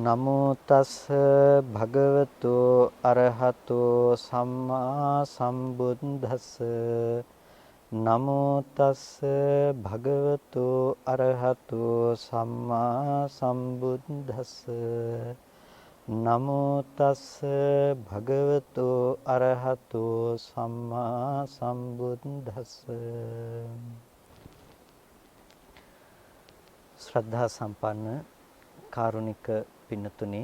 නමෝ තස් භගවතු අරහතෝ සම්මා සම්බුද්දස්ස නමෝ තස් භගවතු අරහතෝ සම්මා සම්බුද්දස්ස නමෝ තස් භගවතු අරහතෝ සම්මා සම්බුද්දස්ස ශ්‍රද්ධා සම්පන්න කාරුණික පින්නතුනි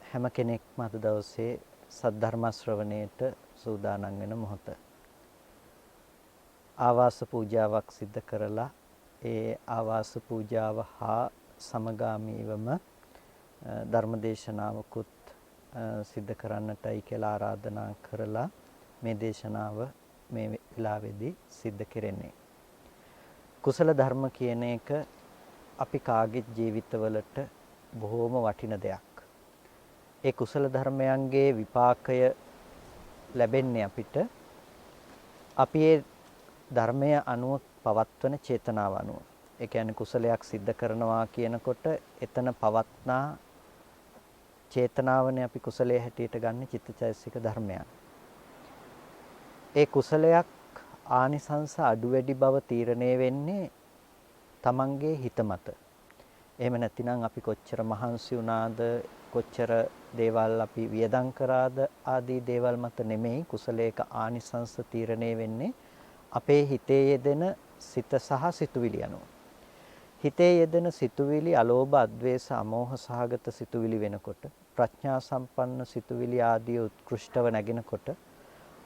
හැම කෙනෙක්ම අද දවසේ සද්ධර්ම ශ්‍රවණයට සූදානම් වෙන මොහොත. ආවාස පූජාවක් සිද්ධ කරලා ඒ ආවාස පූජාව හා සමගාමීවම ධර්මදේශනාවකුත් සිද්ධ කරන්නටයි කියලා ආරාධනා කරලා මේ දේශනාව මේ වෙලාවේදී සිද්ධ කෙරෙන්නේ. කුසල ධර්ම කියන එක අපි කාගේ ජීවිතවලට බොහෝම වටින දෙයක්. ඒ කුසල ධර්මයන්ගේ විපාකය ලැබෙන්නේ අපිට අපි ඒ ධර්මය අනුව පවත්වන චේතනාව අනුව. ඒ කියන්නේ කුසලයක් සිද්ධ කරනවා කියනකොට එතන පවත්නා චේතනාවනේ අපි කුසලයේ හැටියට ගන්න චිත්තචෛතසික ධර්මයන්. ඒ කුසලයක් ආනිසංස අඩු වැඩි බව තීරණය වෙන්නේ තමන්ගේ හිත මත. එහෙම නැතිනම් අපි කොච්චර මහන්සි වුණාද කොච්චර දේවල් අපි වියදම් කරාද ආදී දේවල් මත නෙමෙයි කුසලයක ආනිසංස තීරණය වෙන්නේ අපේ හිතේ යෙදෙන සිත සහ සිතුවිලි අනුව. හිතේ යෙදෙන සිතුවිලි අලෝභ අද්වේෂ අමෝහ සහගත සිතුවිලි වෙනකොට ප්‍රඥා සම්පන්න සිතුවිලි ආදී උත්කෘෂ්ටව නැගෙනකොට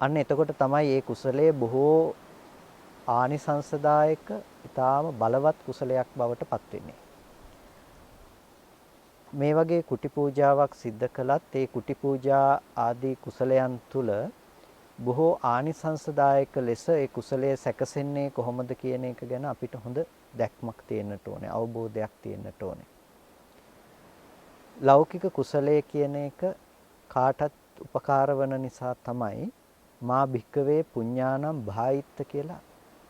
අන්න එතකොට තමයි මේ කුසලයේ බොහෝ ආනිසංසදායක ඊටාම බලවත් කුසලයක් බවට පත් වෙන්නේ. මේ වගේ කුටි පූජාවක් සිද්ධ කළත් ඒ කුටි පූජා ආදී කුසලයන් තුල බොහෝ ආනිසංසදායක ලෙස ඒ කුසලයේ සැකසෙන්නේ කොහොමද කියන එක ගැන අපිට හොඳ දැක්මක් තියෙන්නට ඕනේ, අවබෝධයක් තියෙන්නට ඕනේ. ලෞකික කුසලයේ කියන එක කාටත් උපකාර වන නිසා තමයි මා භික්කවේ පුඤ්ඤානම් භායිත්ත කියලා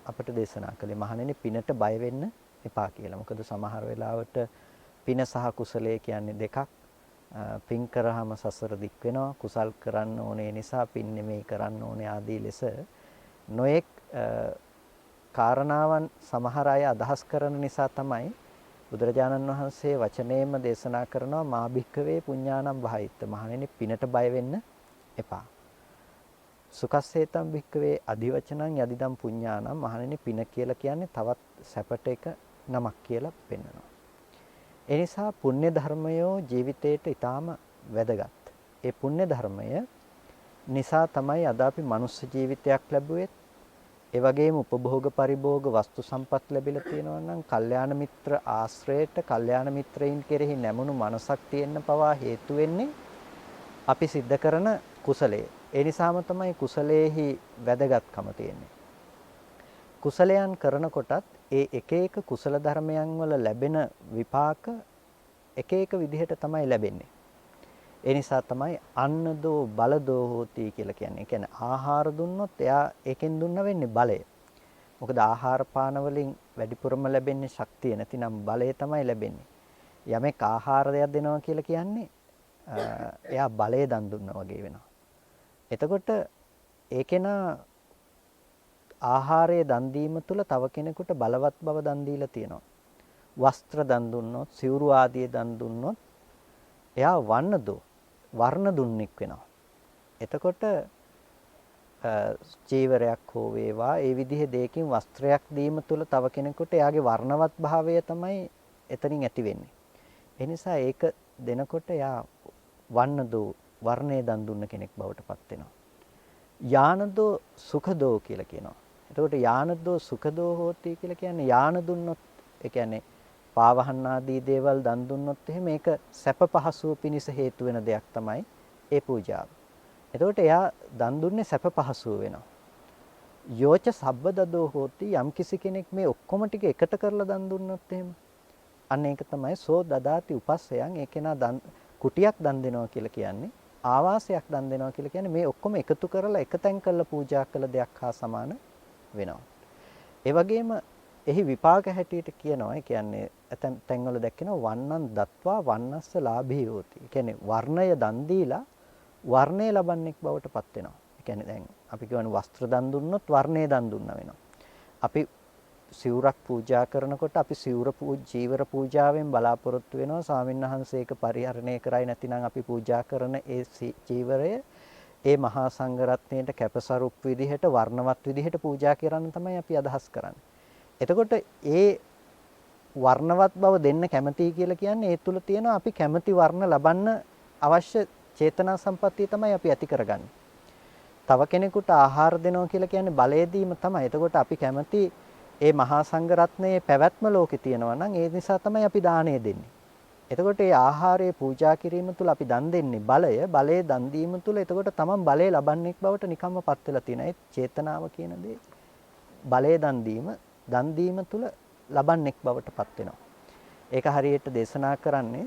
අපට දේශනා කළේ. මහණෙනි පිනට බය වෙන්න එපා කියලා. මොකද සමහර වෙලාවට පින සහ කුසලයේ කියන්නේ දෙකක්. පින් කරාම සසර දික් වෙනවා. කුසල් කරන්න ඕනේ නිසා පින් නෙමෙයි කරන්න ඕනේ ආදී ලෙස නොඑක් කාරණාවන් සමහර අය අදහස් කරන නිසා තමයි බුදුරජාණන් වහන්සේ වචනේම දේශනා කරනවා මා භික්කවේ පුඤ්ඤානම් භායිත්ත. මහණෙනි පිනට බය වෙන්න එපා. සුකස්සේතම් භික්කවේ අධිවචනං යදිදම් පුඤ්ඤානම්. මහණෙනි පින කියලා කියන්නේ තවත් සැපට එක නමක් කියලා පෙන්වනවා. ඒ නිසා පුණ්‍ය ධර්මයෝ ජීවිතේට ඊටාම වැදගත්. ඒ පුණ්‍ය ධර්මය නිසා තමයි අද අපි මනුස්ස ජීවිතයක් ලැබුවේ. ඒ වගේම උපභෝග පරිභෝග වස්තු සම්පත් ලැබිලා තියෙනවා නම් කල්යාණ මිත්‍ර ආශ්‍රයයට කල්යාණ මිත්‍රයින් කෙරෙහි නැමුණු මනසක් තියෙන්න පවා හේතු වෙන්නේ අපි සිද්ධ කරන කුසලයේ. ඒ නිසාම තමයි කුසලයේහි වැදගත්කම තියෙන්නේ. කුසලයන් කරනකොටත් ඒ එක එක කුසල ධර්මයන් වල ලැබෙන විපාක එක එක විදිහට තමයි ලැබෙන්නේ. ඒ නිසා තමයි අන්නදෝ බලදෝ හෝති කියලා කියන්නේ. ඒ කියන්නේ ආහාර දුන්නොත් එයා ඒකෙන් දුන්න වෙන්නේ බලය. මොකද ආහාර පාන වලින් වැඩිපුරම ලැබෙන්නේ ශක්තිය නැතිනම් බලය තමයි ලැබෙන්නේ. යමෙක් ආහාරයක් දෙනවා කියලා කියන්නේ එයා බලය දන් දුන්නා වගේ වෙනවා. එතකොට ඒකේන ආහාරයේ දන් දීම තුළ තව කෙනෙකුට බලවත් බව දන් දීලා තියෙනවා. වස්ත්‍ර දන් දුන්නොත්, සිවුරු ආදී දන් දුන්නොත් එයා වර්ණ දුන්නෙක් වෙනවා. එතකොට චීවරයක් හෝ වේවා ඒ විදිහේ දෙයකින් වස්ත්‍රයක් දීම තුළ තව කෙනෙකුට එයාගේ වර්ණවත් භාවය තමයි එතනින් ඇති වෙන්නේ. ඒ නිසා ඒක දෙනකොට එයා වර්ණයේ දන් දුන්න කෙනෙක් බවට පත් වෙනවා. යානදෝ සුඛදෝ කියලා කියනවා. එතකොට යානදෝ සුඛදෝ හෝති කියලා කියන්නේ යාන දුන්නොත් ඒ කියන්නේ පාවහන් ආදී දේවල් දන් දුන්නොත් එහෙම මේක සැප පහසුව පිණිස හේතු වෙන දෙයක් තමයි ඒ පූජාව. එතකොට එයා දන් දුන්නේ සැප පහසුව වෙනවා. යෝච සබ්බදදෝ හෝති යම් කිසි කෙනෙක් මේ ඔක්කොම ටික එකට කරලා දන් දුන්නොත් එහෙම අන්න ඒක තමයි සෝ දදාති උපස්සයන්. ඒ කෙනා කුටියක් දන් දෙනවා කියලා කියන්නේ ආවාසයක් දන් දෙනවා කියලා කියන්නේ මේ ඔක්කොම එකතු කරලා එකතෙන් කරලා පූජා කළ දෙයක් හා සමාන වෙනවා. ඒ වගේම එහි විපාක හැටියට කියනවා. ඒ කියන්නේ ඇතැම් තැන්වල දැක්කෙනවා වන්නන් දත්වා වන්නස්ස ලාභී හෝති. ඒ කියන්නේ වර්ණය දන් දීලා වර්ණය ලබන්නෙක් බවට පත් වෙනවා. ඒ කියන්නේ දැන් අපි කියවනේ වස්ත්‍ර දන් දුන්නොත් වර්ණය දන් දුන්නා වෙනවා. අපි සිවුරක් පූජා කරනකොට අපි චීවර පූජාවෙන් බලාපොරොත්තු වෙනවා ස්වාමින්වහන්සේක පරිහරණය කරයි නැතිනම් අපි පූජා කරන ඒ චීවරය ඒ මහා සංඝරත්නයට කැපසරුප් විදිහට වර්ණවත් විදිහට පූජා කරන්න තමයි අපි අදහස් කරන්නේ. එතකොට ඒ වර්ණවත් බව දෙන්න කැමතියි කියලා කියන්නේ ඒ තුල තියෙන අපි කැමති වර්ණ ලබන්න අවශ්‍ය චේතනා සම්පත්තිය තමයි අපි ඇති කරගන්නේ. තව කෙනෙකුට ආහාර දෙනවා කියලා කියන්නේ බලය දීම තමයි. එතකොට අපි කැමති ඒ මහා සංඝරත්නයේ පැවැත්ම ලෝකේ තියෙනවා නම් ඒ නිසා තමයි අපි දාණය දෙන්නේ. එතකොට මේ ආහාරය පූජා කිරීම තුළ අපි දන් දෙන්නේ බලය දන් දීම තුළ එතකොට තමන් බලය ලබන්නේක් බවට නිකම්ම පත් වෙලා තියෙනවා. ඒ චේතනාව කියන දේ බලය දන් දීම තුළ ලබන්නේක් බවට පත් වෙනවා. ඒක හරියට දේශනා කරන්නේ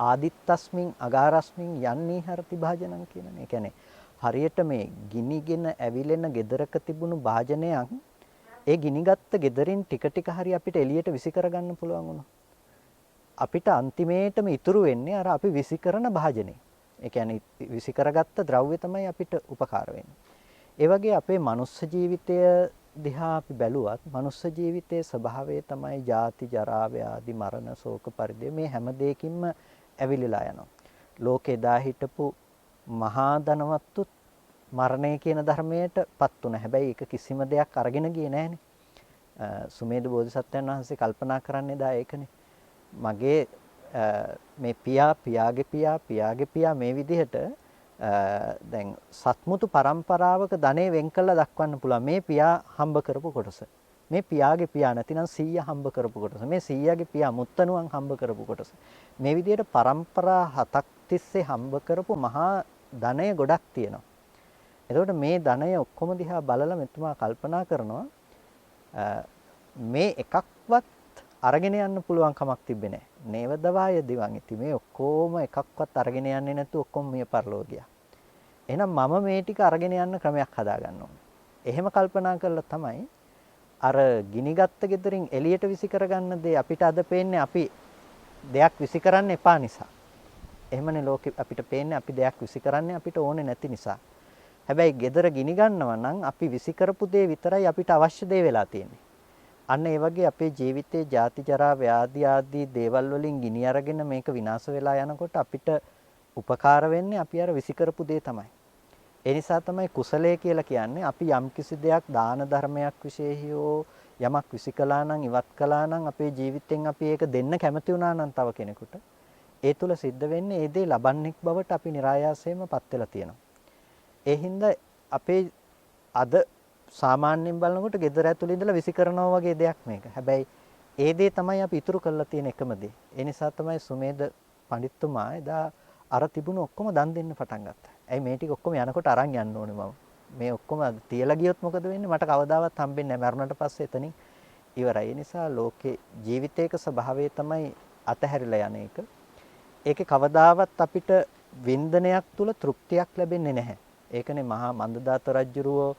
ආදිත්තස්මින් අගාරස්මින් යන්නී හරති භාජනං කියනනේ. ඒ කියන්නේ හරියට මේ ගිනිගෙන ඇවිලෙන ගෙදරක තිබුණු භාජනයක් ඒ ගිනිගත්ත ගෙදරින් ටික ටික හරි අපිට එළියට විසි කරගන්න පුළුවන් වුණා. අපිට අන්තිමේටම ඉතුරු වෙන්නේ අර අපි විසි කරන භාජනේ. ඒ කියන්නේ විසි කරගත්ත ද්‍රව්‍ය තමයි අපිට උපකාර වෙන්නේ. ඒ වගේ අපේ මනුස්ස ජීවිතය දිහා අපි බැලුවත් මනුස්ස ජීවිතයේ ස්වභාවය තමයි ජාති ජරා ව්‍යාධි මරණ ශෝක පරිදේ මේ හැම දෙයකින්ම ඇවිලිලා යනවා. ලෝකේ දා හිටපු මහා ධනවත්තුත් මරණය කියන ධර්මයටපත් වුණා. හැබැයි ඒක කිසිම දෙයක් අරගෙන ගියේ නැහනේ. සුමේද බෝධිසත්වයන් වහන්සේ කල්පනා කරන්නේ දා ඒකනේ. මගේ මේ පියාගේ පියා මේ විදිහට දැන් සත්මුතු පරම්පරාවක ධනෙ වෙන් කළා දක්වන්න පුළුවන්. මේ පියා හම්බ කරපු කොටස. මේ පියාගේ පියා නැතිනම් සීයා හම්බ කරපු කොටස. මේ සීයාගේ පියා මුත්තණුවන් හම්බ කරපු කොටස. මේ විදිහට පරම්පරා 7ක් තිස්සේ හම්බ කරපු මහා ධනය ගොඩක් තියෙනවා. එතකොට මේ ධනය ඔක්කොම දිහා බලලා මෙතුමා කල්පනා කරනවා මේ එකක්වත් අරගෙන යන්න පුළුවන් කමක් තිබ්බේ නැහැ. නේවදවාය දිවන් ඉති මේ ඔක්කොම එකක්වත් අරගෙන යන්නේ නැතු ඔක්කොම මිය පරලෝ ගියා. එහෙනම් මම මේ ටික අරගෙන යන්න ක්‍රමයක් හදා ගන්න ඕනේ. එහෙම කල්පනා කළා තමයි අර ගිනිගත්ත ගෙදරින් එළියට විසි කරගන්න දේ අපිට අද පේන්නේ අපි දෙයක් විසි කරන්න එපා නිසා. එහෙමනේ ලෝකෙ අපිට පේන්නේ අපි දෙයක් විසි කරන්නේ අපිට ඕනේ නැති නිසා. හැබැයි gedara ගිනි ගන්නවා නම් අපි විසි කරපු දේ විතරයි අපිට අවශ්‍ය දේ වෙලා තියෙන්නේ. අන්න ඒ වගේ අපේ ජීවිතයේ ජාති ජරා ව්‍යාධි ආදී දේවල් වලින් ගිනි අරගෙන මේක විනාශ වෙලා යනකොට අපිට උපකාර වෙන්නේ අපි අර විසි කරපු දේ තමයි. ඒ නිසා තමයි කුසලය කියලා කියන්නේ අපි යම්කිසි දෙයක් දාන ධර්මයක් විශේෂයෝ යමක් විසි කළා නම් ඉවත් කළා නම් අපේ ජීවිතෙන් අපි ඒක දෙන්න කැමති වුණා නම් තව කෙනෙකුට ඒ තුල සිද්ධ වෙන්නේ ඒ දේ ලබන්නෙක් බවට අපි નિરાයාසයෙන්මපත් වෙලා තියෙනවා. ඒ හින්දා අපේ අද සාමාන්‍යයෙන් බලනකොට gedara ඇතුළේ ඉඳලා විසි කරනවා වගේ දෙයක් මේක. හැබැයි ඒ දේ තමයි අපි ඉතුරු කරලා තියෙන එකම දේ. ඒ නිසා තමයි සුමේද පඬිතුමා එදා අර තිබුණු ඔක්කොම දන් දෙන්න පටන් ගත්තා. ඇයි මේ ටික ඔක්කොම යනකොට අරන් යන්න ඕනේ මම. මේ ඔක්කොම තියලා ගියොත් මොකද වෙන්නේ? මට කවදාවත් හම්බෙන්නේ නැහැ. මරුණට පස්සේ එතනින් ඉවරයි. ඒ නිසා ලෝකේ ජීවිතයක ස්වභාවය තමයි අතහැරිලා යන එක. ඒකේ කවදාවත් අපිට වින්දනයක් තුල තෘප්තියක් ලැබෙන්නේ නැහැ. ඒකනේ මහා මන්දදාත රජුරෝ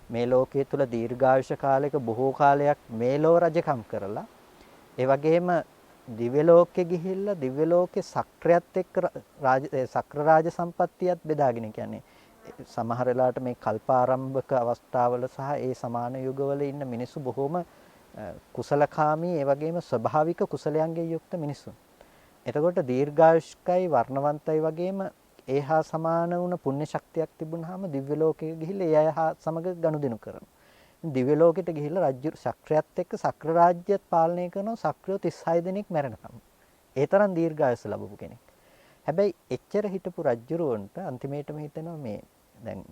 මේ ලෝකයේ තුල දීර්ඝායුෂ කාලයක බොහෝ කාලයක් මේ ලෝ රජකම් කරලා ඒ වගේම දිව්‍ය ලෝකෙ ගිහිල්ලා දිව්‍ය ලෝකේ සක්‍රයත් එක්ක සක්‍ර රාජ සම්පත්තියත් බෙදාගෙන කියන්නේ සමහර වෙලාවට මේ කල්පාරම්භක අවස්ථාවල සහ ඒ සමාන යුගවල ඉන්න මිනිස්සු බොහොම කුසලකාමී ඒ වගේම ස්වභාවික කුසලයන්ගෙන් යුක්ත මිනිස්සු. එතකොට දීර්ඝායුෂ්කයි වර්ණවන්තයි වගේම ඒහා සමාන වුණ පුණ්‍ය ශක්තියක් තිබුණාම දිව්‍ය ලෝකෙට ගිහිල්ලා ඒ අය සමග ගනුදෙනු කරනවා. දිව්‍ය ලෝකෙට ගිහිල්ලා රාජ්‍ය ශක්‍රයත් එක්ක ශක්‍ර රාජ්‍යයත් පාලනය කරනවා ශක්‍රයෝ 36 දෙනෙක් මැරෙනකම්. ඒ තරම් දීර්ඝායස ලැබපු කෙනෙක්. හැබැයි එච්චර හිටපු රජුරවන්ට අන්තිමේටම හිතෙනවා මේ දැන්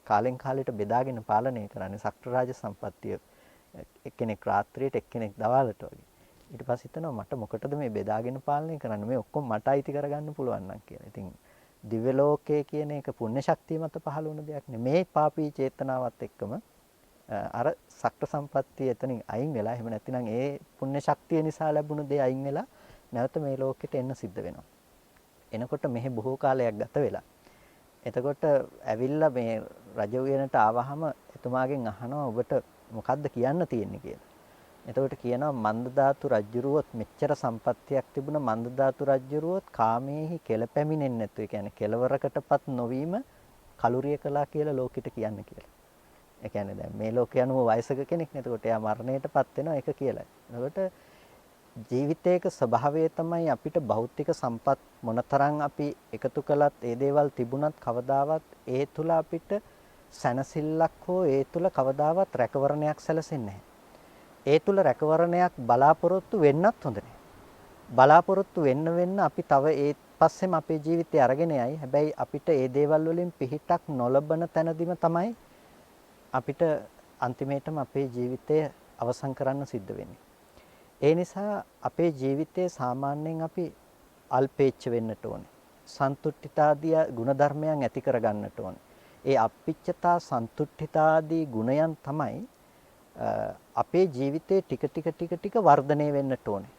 කාලෙන් කාලෙට බෙදාගෙන පාලනය කරන්නේ ශක්‍ර රාජ සම්පත්තිය එක්කෙනෙක් රාත්‍රියට එක්කෙනෙක් දවල්ට වගේ. ඊට පස්සේ හිතනවා මට මොකටද මේ බෙදාගෙන පාලනය කරන්නේ මේ ඔක්කොම මට අයිති කරගන්න පුළුවන් නම් කියලා. ඉතින් දිව්‍ය ලෝකයේ කියන එක පුණ්‍ය ශක්තිය මත පහළ වුණ දෙයක් නෙමෙයි. මේ පාපී චේතනාවත් එක්කම අර සක්‍ර සම්පත්තිය එතනින් අයින් වෙලා එහෙම නැතිනම් ඒ පුණ්‍ය ශක්තිය නිසා ලැබුණු දේ අයින් වෙලා නැවත මේ ලෝකෙට එන්න සිද්ධ වෙනවා. එනකොට මෙහි බොහෝ කාලයක් ගත වෙලා. එතකොට ඇවිල්ලා මේ රජ උයනට ආවහම එතුමාගෙන් අහනවා ඔබට මොකද්ද කියන්න තියෙන්නේ කියලා. එතකොට කියනවා මන්දධාතු රජ්ජුරුවොත් මෙච්චර සම්පත්තියක් තිබුණ මන්දධාතු රජ්ජුරුවොත් කාමයේහි කෙලපැමිණෙන්නේ නැතු. ඒ කියන්නේ කෙලවරකටපත් නොවීම කලුරිය කළා කියලා ලෝකෙට කියන්නේ කියලා. ඒ කියන්නේ දැන් මේ ලෝකේ අනුව වයසක කෙනෙක් නේ. එතකොට එයා මරණයටපත් වෙනවා ඒක කියලා. එතකොට ජීවිතයක ස්වභාවය තමයි අපිට භෞතික සම්පත් මොනතරම් අපි එකතු කළත් ඒ දේවල් තිබුණත් කවදාවත් ඒ තුල අපිට සැනසෙල්ලක් හෝ ඒ තුල කවදාවත් රැකවරණයක් සැලසෙන්නේ නැහැ. ඒ තුල රැකවරණයක් බලාපොරොත්තු වෙන්නත් හොඳ නැහැ. බලාපොරොත්තු වෙන්න අපි තව ඒ පස්සෙම අපේ ජීවිතය අරගෙන යයි. හැබැයි අපිට ඒ දේවල් වලින් පිහිටක් නොලබන තැනදීම තමයි අපිට අන්තිමේටම අපේ ජීවිතය අවසන් කරන්න සිද්ධ වෙන්නේ. ඒ නිසා අපේ ජීවිතයේ සාමාන්‍යයෙන් අපි අල්පේච්ඡ වෙන්නට ඕනේ. සන්තුට්ඨිතාදී ගුණධර්මයන් ඇති කරගන්නට ඕනේ. ඒ අප්පිච්ඡතා සන්තුට්ඨිතාදී ගුණයන් තමයි අපේ ජීවිතේ ටික වර්ධනය වෙන්නට ඕනේ.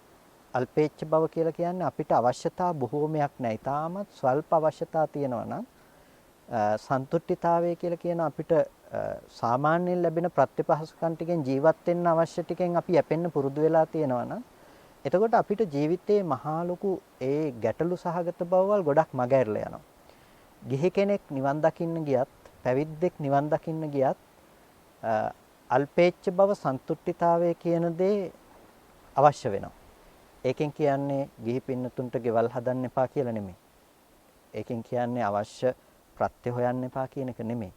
අල්පේච්ඡ බව කියලා කියන්නේ අපිට අවශ්‍යතා බොහෝමයක් නැහැ. ඊටමත් ස්වල්ප අවශ්‍යතා තියෙනවා නම් සන්තුට්ඨිතාවය කියලා කියන අපිට සාමාන්‍යයෙන් ලැබෙන ප්‍රත්‍යපහසුකම් ටිකෙන් ජීවත් වෙන්න අවශ්‍ය ටිකෙන් අපි යැපෙන්න පුරුදු වෙලා තියෙනවා නම් එතකොට අපිට ජීවිතේ මහා ලොකු ඒ ගැටලු සහගත බවවල් ගොඩක් මගහැරලා යනවා. ගිහි කෙනෙක් නිවන් දකින්න ගියත් පැවිද්දෙක් නිවන් දකින්න ගියත් අල්පේච්ඡ බව සන්තුට්ඨිතාවය කියන දේ අවශ්‍ය වෙනවා. ඒකෙන් කියන්නේ ගිහි පින්නතුන්ට ගෙවල් හදන්න එපා කියලා නෙමෙයි. ඒකෙන් කියන්නේ අවශ්‍ය ප්‍රත්‍ය හොයන්න එපා කියන එක නෙමෙයි.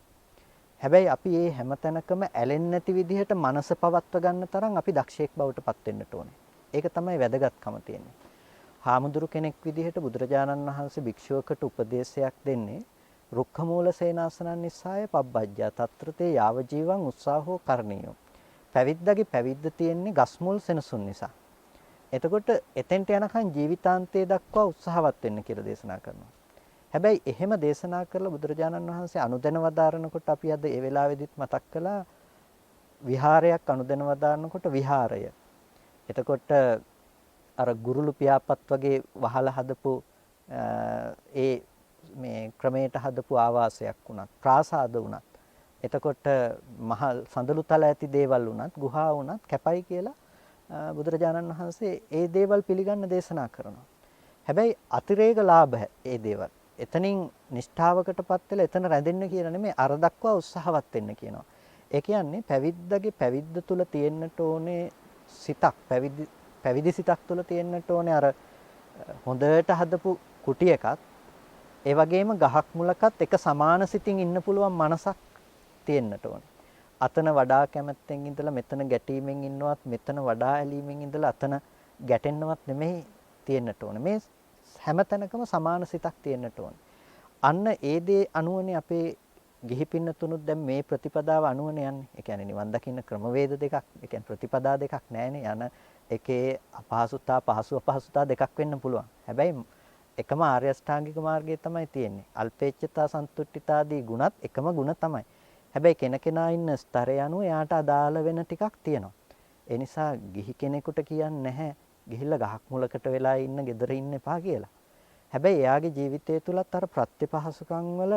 හැබැයි අපි මේ හැමතැනකම ඇලෙන්නේ නැති විදිහට මනස පවත්ව ගන්න තරම් අපි දක්ෂයෙක් බවට පත් වෙන්නට ඕනේ. ඒක තමයි වැදගත්කම තියෙන්නේ. හාමුදුරු කෙනෙක් විදිහට බුදුරජාණන් වහන්සේ භික්ෂුවකට උපදේශයක් දෙන්නේ රුක්ඛමූල සේනාසනං නිස්සාය පබ්බජ්ජා తත්‍රතේ යාව ජීවං උත්සාහෝ කරණීයෝ. පැවිද්දගේ පැවිද්ද තියෙන්නේ ගස්මුල් සෙනසුන් නිසා. එතකොට එතෙන්ට යනකම් ජීවිතාන්තය දක්වා උත්සාහවත් වෙන්න කියලා දේශනා කරනවා. හැබැයි එහෙම දේශනා කරලා බුදුරජාණන් වහන්සේ අනුදැන වදාරනකොට අපි අද ඒ වෙලාවෙදිත් මතක් කළා විහාරයක් අනුදැන වදාරනකොට විහාරය. එතකොට අර ගුරුළු පියාපත් වගේ වහලා හදපු ඒ මේ ක්‍රමයට හදපු ආවාසයක් වුණත් ප්‍රාසාද වුණත් එතකොට මහල් සඳලු තල ඇති දේවල් වුණත් ගුහා වුණත් කැපයි කියලා බුදුරජාණන් වහන්සේ ඒ දේවල් පිළිගන්න දේශනා කරනවා. හැබැයි අතිරේක ලාභ ඒ දේවල්. එතනින් නිෂ්ඨාවකටපත් වෙලා එතන රැඳෙන්න කියලා නෙමෙයි අර දක්වා උත්සාහවත් වෙන්න කියනවා. ඒ කියන්නේ පැවිද්දගේ පැවිද්ද තුල තියෙන්නට ඕනේ සිතක් පැවිදි සිතක් තුල තියෙන්නට ඕනේ අර හොඳට හදපු කුටි එකත් ඒ වගේම ගහක් මුලකත් එක සමාන සිතින් ඉන්න පුළුවන් මනසක් තියෙන්නට ඕනේ. අතන වඩා කැමැත්තෙන් ඉඳලා මෙතන ගැටීමෙන් ඉන්නවත් මෙතන වඩා ඇලීමෙන් ඉඳලා අතන ගැටෙන්නවත් නෙමෙයි තියෙන්නට ඕනේ. මේ හැමතැනකම සමාන සිතක් තියෙන්නට ඕනේ. අන්න ඒ දේ අනුවනේ අපේ ගිහි පින්නතුණුත් දැන් මේ ප්‍රතිපදාව අනුවනේ යන්නේ. ඒ කියන්නේ නිවන් දකින්න ක්‍රමවේද දෙකක්, ඒ කියන්නේ ප්‍රතිපදා දෙකක් නැහැනේ. යන එකේ අපහසුතා පහසු අපහසුතා දෙකක් වෙන්න පුළුවන්. හැබැයි එකම ආර්ය අෂ්ටාංගික මාර්ගය තමයි තියෙන්නේ. අල්පේච්ඡතා සන්තුට්ඨිතාදී ගුණත් එකම ගුණ තමයි. හැබැයි කෙනකෙනා ඉන්න ස්තරය අනුව එයාට අදාළ වෙන ටිකක් තියෙනවා. ඒ නිසා ගිහි කෙනෙකුට කියන්නේ නැහැ ගිහිල්ලා ගහක් මුලකට වෙලා ඉන්න gedara ඉන්න එපා කියලා. හැබැයි එයාගේ ජීවිතය තුලත් අර ප්‍රත්‍යපහසුකම් වල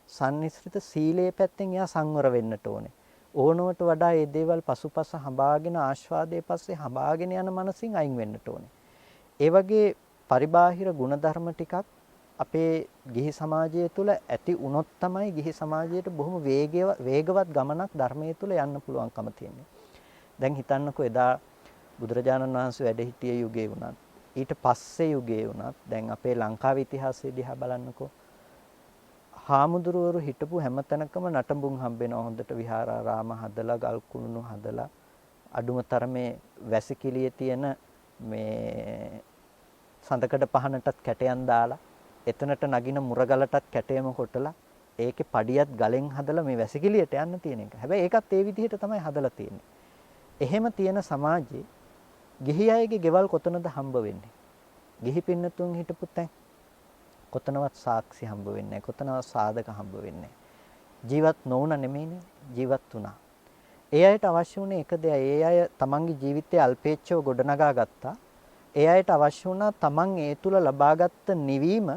සම්නිස්ෘත සීලයේ පැත්තෙන් එයා සංවර වෙන්නට ඕනේ. ඕනවට වඩා මේ දේවල් පසුපස හඹාගෙන ආස්වාදයේ පස්සේ හඹාගෙන යන මනසින් අයින් වෙන්නට ඕනේ. ඒ වගේ පරිබාහිර ಗುಣධර්ම ටිකක් අපේ ගිහි සමාජය තුළ ඇති වුණොත් තමයි ගිහි සමාජයට බොහොම වේගවත් ගමනක් ධර්මයේ තුල යන්න පුළුවන්කම තියෙන්නේ. දැන් හිතන්නකෝ එදා බුදුරජාණන් වහන්සේ වැඩ සිටිය යුගයේ වුණත් ඊට පස්සේ යුගයේ වුණත් දැන් අපේ ලංකාවේ ඉතිහාසය දිහා බලන්නකෝ. හාමුදුරුවරු හිටපු හැමතැනකම නටඹුන් හම්බෙනවා හොඳට විහාරාරාම හදලා ගල් කුණු හදලා අඩුම තරමේ වැසිකිළියේ තියෙන මේ සඳකඩ පහනටත් කැටයන් දාලා එතනට නගින මුරගලටත් කැටයම කොටලා ඒකේ පඩියත් ගලෙන් හදලා මේ වැසිකිළියට යන්න තියෙන එක. හැබැයි ඒකත් ඒ විදිහට තමයි හදලා තියෙන්නේ. එහෙම තියෙන සමාජයේ ගිහි අයගේ ගෙවල් කොතනද හම්බ වෙන්නේ? ගිහි පින්නතුන් හිටපු තැන් කොතනවත් සාක්ෂි හම්බ වෙන්නේ නැහැ. කොතනවත් සාධක හම්බ වෙන්නේ නැහැ. ජීවත් නොවුන නෙමෙයිනේ ජීවත් වුණා. ඒ අයට අවශ්‍ය වුණේ එක දෙයයි. ඒ අය තමන්ගේ ජීවිතයේ අල්පේච්ඡව ගොඩනගා ගත්තා. ඒ අයට අවශ්‍ය වුණා තමන් ඒ තුල ලබාගත් නිවීම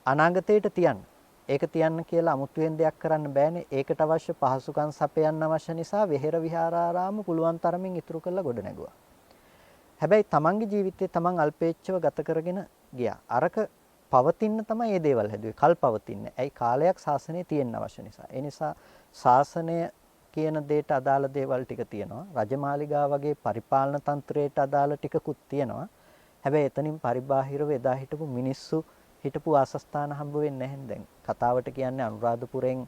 අනාගතයට තියන්න. ඒක තියන්න කියලා අමුතුවෙන් දෙයක් කරන්න බෑනේ. ඒකට අවශ්‍ය පහසුකම් සපයන්න අවශ්‍ය නිසා වෙහෙර විහාරාරාම පුළුවන් තරමින් ඉතුරු කරලා ගොඩ නැගුවා. හැබැයි තමන්ගේ ජීවිතේ තමන් අල්පේච්ඡව ගත කරගෙන ගියා. අරක පවතින්න තමයි මේ දේවල් හැදුවේ. කල් පවතින්නේ. ඇයි කාලයක් ශාසනය තියෙන්න අවශ්‍ය නිසා. ඒ නිසා ශාසනය කියන දෙයට අදාළ දේවල් ටික තියෙනවා. රජමාලිගාව වගේ පරිපාලන තන්ත්‍රයට අදාළ ටිකකුත් තියෙනවා. හැබැයි එතනින් පරිබාහිරව එදා හිටපු මිනිස්සු හිටපු වාසස්ථාන හම්බ වෙන්නේ නැහැ දැන්. කතාවට කියන්නේ අනුරාධපුරෙන්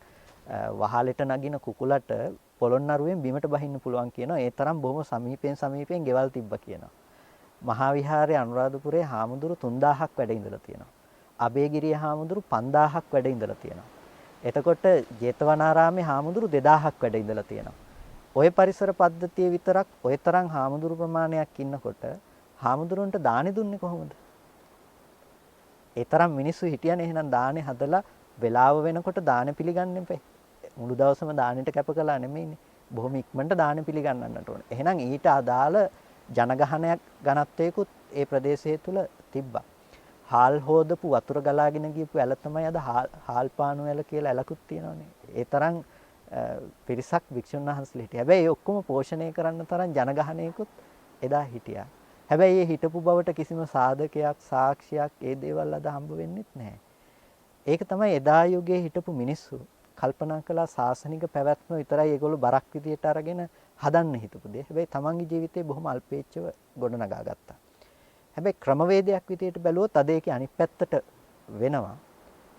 වහලෙට නගින කුකුලට පොළොන්නරුවෙන් බිමට බහින්න පුළුවන් කියනවා. ඒ තරම් බොහොම සමීපයෙන් ගෙවල් තිබ්බා කියනවා. මහා විහාරයේ අනුරාධපුරයේ හාමුදුරු 3000ක් වැඩ ඉඳලා තියෙනවා. අබේගිරිය හාමුදුරු 5000ක් වැඩ ඉඳලා තියෙනවා. එතකොට ජේතවනාරාමේ හාමුදුරු 2000ක් වැඩ ඉඳලා තියෙනවා. ওই පරිසර පද්ධතිය විතරක් ওই තරම් හාමුදුරු ප්‍රමාණයක් ඉන්නකොට හාමුදුරුවන්ට දානි දුන්නේ කොහොමද? ඒ තරම් මිනිස්සු හිටියනේ. එහෙනම් දානේ හදලා වෙලාව වෙනකොට දාන පිළිගන්න එපා. මුළු දවසම දානෙට කැප කළා නෙමෙයිනේ. බොහොම ඉක්මනට දාන පිළිගන්නන්නට ඕනේ. එහෙනම් ඊට අදාළ ජනගහනයක් ඝනත්වයකුත් ඒ ප්‍රදේශය තුල තිබ්බා. හාල් හොදපු වතුර ගලාගෙන ගියපු ඇල තමයි අද හාල් පානු ඇල කියලා ඇලකුත් තියෙනවානේ. ඒ තරම් පිරිසක් වික්ෂුන් වහන්සේලා හිටියා. හැබැයි ඒ ඔක්කොම පෝෂණය කරන්න තරම් ජනගහනයකුත් එදා හිටියා. හැබැයි ඒ හිටපු බවට කිසිම සාධකයක් සාක්ෂියක් ඒ දේවල් අද හම්බ වෙන්නෙත් නැහැ. ඒක තමයි එදා යුගයේ හිටපු මිනිස්සු කල්පනා කළා සාසනික පැවැත්ම විතරයි ඒගොල්ලෝ බරක් විදියට අරගෙන හදන්න හිතපු දේ. හැබැයි තමන්ගේ ජීවිතේ බොහොම අල්පේච්ඡව ගොඩනගා ගත්තා. හැබැයි ක්‍රමවේදයක් විදියට බැලුවොත් අද ඒකේ අනිත් පැත්තට වෙනවා.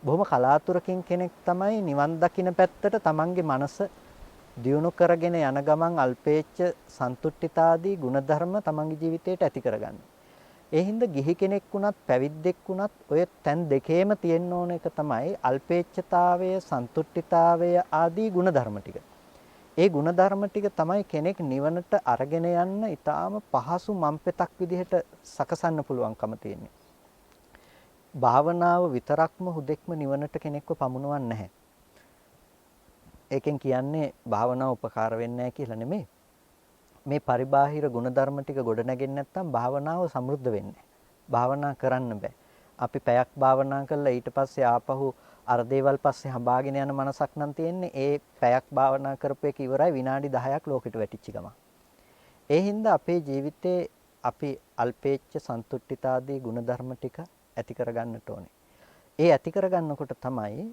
බොහොම කලාතුරකින් කෙනෙක් තමයි නිවන් දකින්න පැත්තට තමන්ගේ මනස දියුණු කරගෙන යන ගමන් අල්පේච්ඡ සන්තුට්ඨිතාදී ගුණධර්ම තමන්ගේ ජීවිතයට ඇති කරගන්නේ. ඒ හින්දා ගිහි කෙනෙක් වුණත් පැවිද්දෙක් වුණත් ඔය තැන් දෙකේම තියෙන්න ඕන එක තමයි අල්පේච්ඡතාවය සන්තුට්ඨිතාවය ආදී ගුණධර්ම ටික. ඒ ගුණධර්ම ටික තමයි කෙනෙක් නිවනට අරගෙන යන්න ඊටාම පහසු මම්පෙතක් විදිහට සකසන්න පුළුවන්කම තියෙන්නේ. භාවනාව විතරක්ම හුදෙක්ම නිවනට කෙනෙක්ව පමුණවන්නේ නැහැ. ඒකෙන් කියන්නේ භාවනාව උපකාර වෙන්නේ නැහැ කියලා නෙමෙයි. මේ පරිබාහිර ගුණධර්ම ටික ගොඩ නැගෙන්නේ නැත්නම් භාවනාව සමෘද්ධ වෙන්නේ නැහැ. භාවනා කරන්න බෑ. අපි පැයක් භාවනා කළා ඊට පස්සේ ආපහු අර දේවල් පස්සේ හඹාගෙන යන මනසක් නම් තියෙන්නේ. ඒ පැයක් භාවනා කරපු එක ඉවරයි විනාඩි 10ක් ලෝකෙට වැටිච්ච ගමන්. ඒ හින්දා අපේ ජීවිතේ අපි අල්පේච්ඡ සන්තුට්ඨිතාදී ගුණධර්ම ටික ඇති කරගන්නට ඕනේ. ඒ ඇති කරගන්නකොට තමයි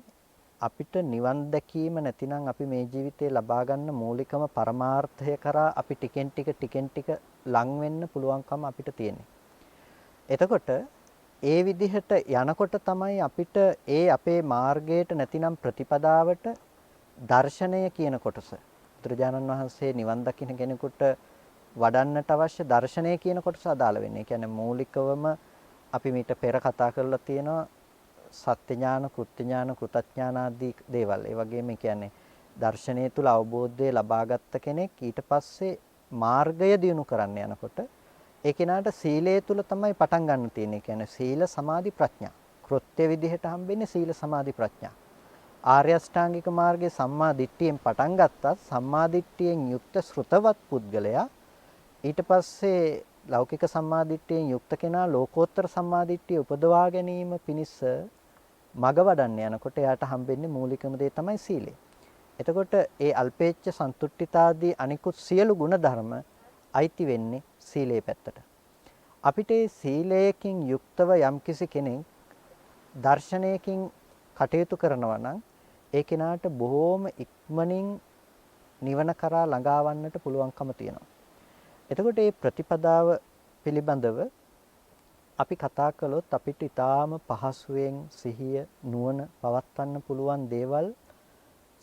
අපිට නිවන් දැකීම නැතිනම් අපි මේ ජීවිතේ ලබා ගන්න මූලිකම පරමාර්ථය කරා අපි ටිකෙන් ටික ලං වෙන්න පුළුවන්කම අපිට තියෙන්නේ. එතකොට ඒ විදිහට යනකොට තමයි අපිට ඒ අපේ මාර්ගයට නැතිනම් ප්‍රතිපදාවට දර්ශනය කියන කොටස බුදුරජාණන් වහන්සේ නිවන් දකින්න කෙනෙකුට වඩන්නට අවශ්‍ය දර්ශනය කියන කොටස අදාළ වෙන්නේ. ඒ කියන්නේ මූලිකවම අපි මීට පෙර කතා කරලා තියෙනවා සත්‍ය ඥාන, කෘත්‍ය ඥාන, කෘතඥාන ආදී දේවල්. ඒ වගේම කියන්නේ දර්ශනය තුල අවබෝධය ලබාගත් කෙනෙක් ඊට පස්සේ මාර්ගය දියුණු කරන්න යනකොට ඒ කෙනාට සීලය තුල තමයි පටන් ගන්න තියෙන්නේ. කියන්නේ සීල සමාධි ප්‍රඥා. කෘත්‍ය විදිහට හම්බෙන්නේ සීල සමාධි ප්‍රඥා. ආර්ය අෂ්ටාංගික මාර්ගයේ සම්මා දිට්ඨියෙන් පටන් ගත්තත් සම්මා දිට්ඨියෙන් යුක්ත ශ්‍රුතවත් පුද්ගලයා ඊට පස්සේ ලෞකික සම්මා දිට්ඨියෙන් යුක්ත කෙනා ලෝකෝත්තර සම්මා දිට්ඨිය උපදවා ගැනීම පිණිස මග වඩන්න යනකොට එයාට හම්බෙන්නේ මූලිකම දේ තමයි සීලය. එතකොට ඒ අල්පේච්ඡ සන්තුට්ඨිතාදී අනිකුත් සියලු ගුණ ධර්ම අයිති වෙන්නේ සීලේ පැත්තට. අපිට සීලයකින් යුක්තව යම්කිසි කෙනෙක් දර්ශනයකින් කටයුතු කරනවා නම් ඒ කෙනාට බොහෝම ඉක්මනින් නිවන කරා ළඟාවන්නට පුළුවන්කම තියෙනවා. එතකොට මේ ප්‍රතිපදාව පිළිබඳව අපි කතා කළොත් අපිට ඊටාම පහසුවෙන් සිහිය නුවණ පවත්වන්න පුළුවන් දේවල්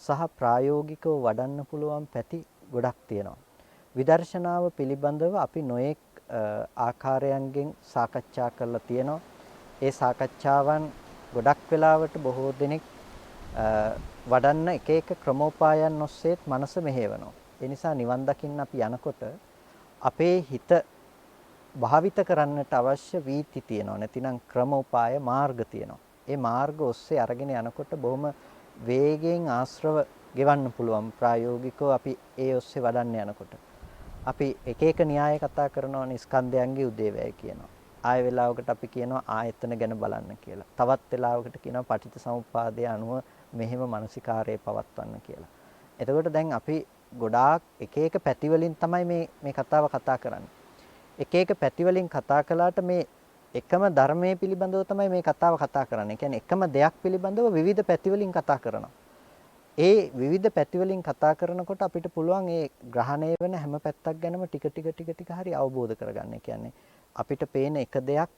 සහ ප්‍රායෝගිකව වඩන්න පුළුවන් පැති ගොඩක් තියෙනවා. විදර්ශනාව පිළිබඳව අපි නොඑක් ආකාරයන්ගෙන් සාකච්ඡා කරලා තියෙනවා. ඒ සාකච්ඡාවන් ගොඩක් වෙලාවට බොහෝ දෙනෙක් වඩන්න එක එක ක්‍රමෝපායන් ඔස්සේත් මනස මෙහෙවනවා. ඒ නිසා නිවන් දකින්න අපි යනකොට අපේ හිත භාවිත කරන්නට අවශ්‍ය වීති තියෙනවා. නැතිනම් ක්‍රමෝපාය මාර්ග තියෙනවා. ඒ මාර්ග ඔස්සේ අරගෙන යනකොට බොහොම වේගයෙන් ආශ්‍රව ගෙවන්න පුළුවන් ප්‍රායෝගිකව අපි ඒ ඔස්සේ වඩන්න යනකොට. අපි එක එක න්‍යාය කතා කරනවානේ ස්කන්ධයන්ගේ උදේවැය කියනවා. ආය වෙලාවකට අපි කියනවා ආයතන ගැන බලන්න කියලා. තවත් වෙලාවකට කියනවා පටිච්චසමුප්පාදයේ අනුව මෙහෙම මානසිකාරයේ පවත්වන්න කියලා. එතකොට දැන් අපි ගොඩාක් එක එක පැති වලින් තමයි මේ කතාව කතා කරන්නේ. එක එක පැති වලින් කතා කළාට මේ එකම ධර්මයේ පිළිබඳව තමයි මේ කතාව කතා කරන්නේ. කියන්නේ එකම දෙයක් පිළිබඳව විවිධ පැති වලින් කතා කරනවා. ඒ විවිධ පැති වලින් කතා කරනකොට අපිට පුළුවන් ඒ ග්‍රහණය වෙන හැම පැත්තක් ගැනම ටික හරි අවබෝධ කරගන්න. කියන්නේ අපිට පේන එක දෙයක්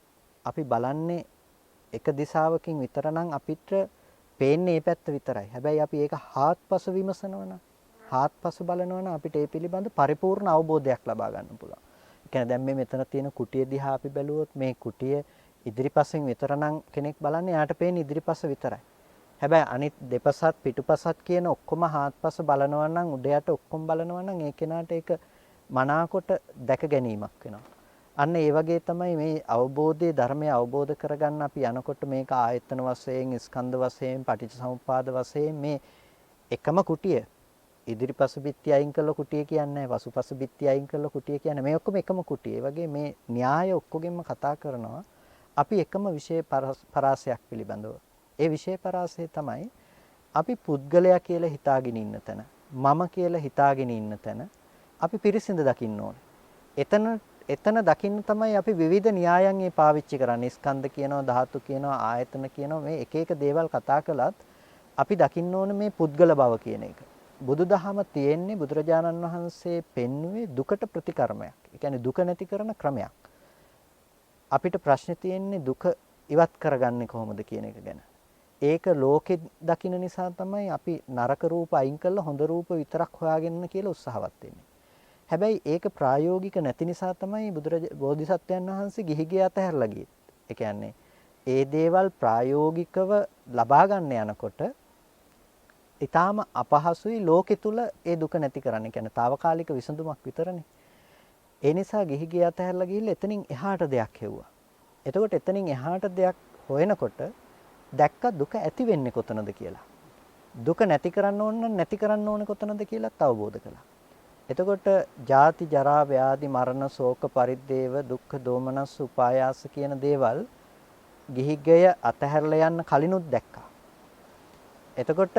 අපි බලන්නේ එක දිශාවකින් විතර නම් අපිට පේන්නේ මේ පැත්ත විතරයි. හැබැයි අපි ඒක හාත්පස විමසනවා නම් හාත්පස බලනවා නම් අපිට ඒ පිළිබඳ පරිපූර්ණ අවබෝධයක් ලබා ගන්න පුළුවන්. ඒ කියන්නේ දැන් මේ මෙතන තියෙන කුටිය දිහා අපි බැලුවොත් මේ කුටිය ඉදිරිපසින් විතර නම් කෙනෙක් බලන්නේ යාට පේන්නේ ඉදිරිපස විතරයි. හැබැයි අනිත් දෙපසත් පිටුපසත් කියන ඔක්කොම හාත්පස බලනවා නම් උඩ යට ඔක්කොම බලනවා නම් ඒ කෙනාට ඒක මනාකොට දැක ගැනීමක් වෙනවා. අන්න ඒ වගේ තමයි මේ අවබෝධයේ ධර්මය අවබෝධ කරගන්න අපි යනකොට මේක ආයතන වශයෙන් ස්කන්ධ වශයෙන් පටිච්චසමුප්පාද වශයෙන් මේ එකම කුටිය ඉදිරිපස බිත්ති අයින් කළ කුටිය කියන්නේ වසුපස බිත්ති අයින් කළ කුටිය කියන්නේ මේ ඔක්කොම එකම කුටිය. ඒ වගේ මේ න්‍යාය ඔක්කොගෙම කතා කරනවා අපි එකම විෂය පරාසයක් පිළිබඳව. ඒ විෂය පරාසය තමයි අපි පුද්ගලයා කියලා හිතාගෙන ඉන්න තැන. මම කියලා හිතාගෙන ඉන්න තැන අපි පිරිසිඳ දකින්න ඕනේ. එතන දකින්න තමයි අපි විවිධ න්‍යායන් පාවිච්චි කරන්නේ. ස්කන්ධ කියනවා, ධාතු කියනවා, ආයතන කියනවා, මේ එක එක දේවල් කතා කළත් අපි දකින්න ඕනේ මේ පුද්ගල බව කියන එක. බුදුදහම තියෙන්නේ බුදුරජාණන් වහන්සේ පෙන්වුවේ දුකට ප්‍රතිකර්මයක්. ඒ කියන්නේ දුක නැති කරන ක්‍රමයක්. අපිට ප්‍රශ්නේ තියෙන්නේ දුක ඉවත් කරගන්නේ කොහොමද කියන එක ගැන. ඒක ලෝකෙ දකින්න නිසා තමයි අපි නරක රූප අයින් කරලා හොඳ රූප විතරක් හොයාගෙන කියලා උත්සාහවත් වෙන්නේ. හැබැයි ඒක ප්‍රායෝගික නැති නිසා තමයි බෝධිසත්වයන් වහන්සේ ගිහිගේ අතහැරලා ගියේ. ඒ කියන්නේ ඒ දේවල් ප්‍රායෝගිකව ලබා ගන්න යනකොට ඊටාම අපහසුයි ලෝකෙ තුල ඒ දුක නැති කරන්න. කියන්නේ తాවකාලික විසඳුමක් විතරනේ. ඒ නිසා ගිහිගේ අතහැරලා ගිහිල්ලා එතනින් එහාට දෙයක් හෙව්වා. එතකොට එතනින් එහාට දෙයක් හොයනකොට දැක්ක දුක ඇති වෙන්නේ කොතනද කියලා. දුක නැති කරන්න ඕන නම් නැති කරන්න ඕනේ කොතනද කියලාත් අවබෝධ කළා. එතකොට ජාති ජරා ව්‍යාධි මරණ ශෝක පරිද්දේව දුක්ඛ දෝමනස් උපායාස කියන දේවල් ගිහිගය අතහැරලා යන්න කලිනුත් දැක්කා. එතකොට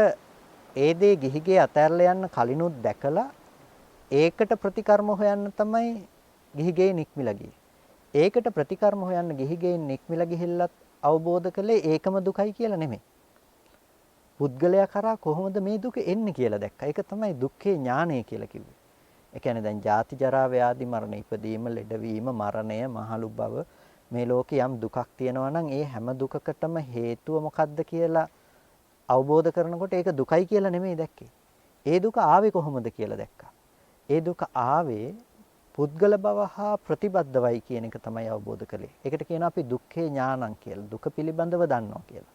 ඒ දේ ගිහිගේ අතහැරලා යන්න කලිනුත් දැකලා ඒකට ප්‍රතිකර්ම හොයන්න තමයි ගිහිගේ නික්මිලා ගියේ. ඒකට ප්‍රතිකර්ම හොයන්න ගිහිගේ නික්මිලා ගිහිල්ලත් අවබෝධ කළේ ඒකම දුකයි කියලා නෙමෙයි. පුද්ගලයා කරා කොහොමද මේ දුක එන්නේ කියලා දැක්කා. ඒක තමයි දුක්ඛේ ඥානය කියලා කිව්වේ. ඒ කියන්නේ දැන් ජාති ජරා ව්‍යාධි මරණ ඉපදීම ලෙඩවීම මරණය මහලු බව මේ ලෝකේ යම් දුකක් තියෙනවා නම් ඒ හැම දුකකටම හේතුව මොකක්ද කියලා අවබෝධ කරනකොට ඒක දුකයි කියලා නෙමෙයි දැක්කේ. ඒ දුක ආවේ කොහොමද කියලා දැක්කා. ඒ දුක ආවේ පුද්ගල බව හා ප්‍රතිබද්ධවයි කියන එක තමයි අවබෝධ කළේ. ඒකට කියනවා අපි දුක්ඛේ ඥානං කියලා. දුක පිළිබඳව දන්නවා කියලා.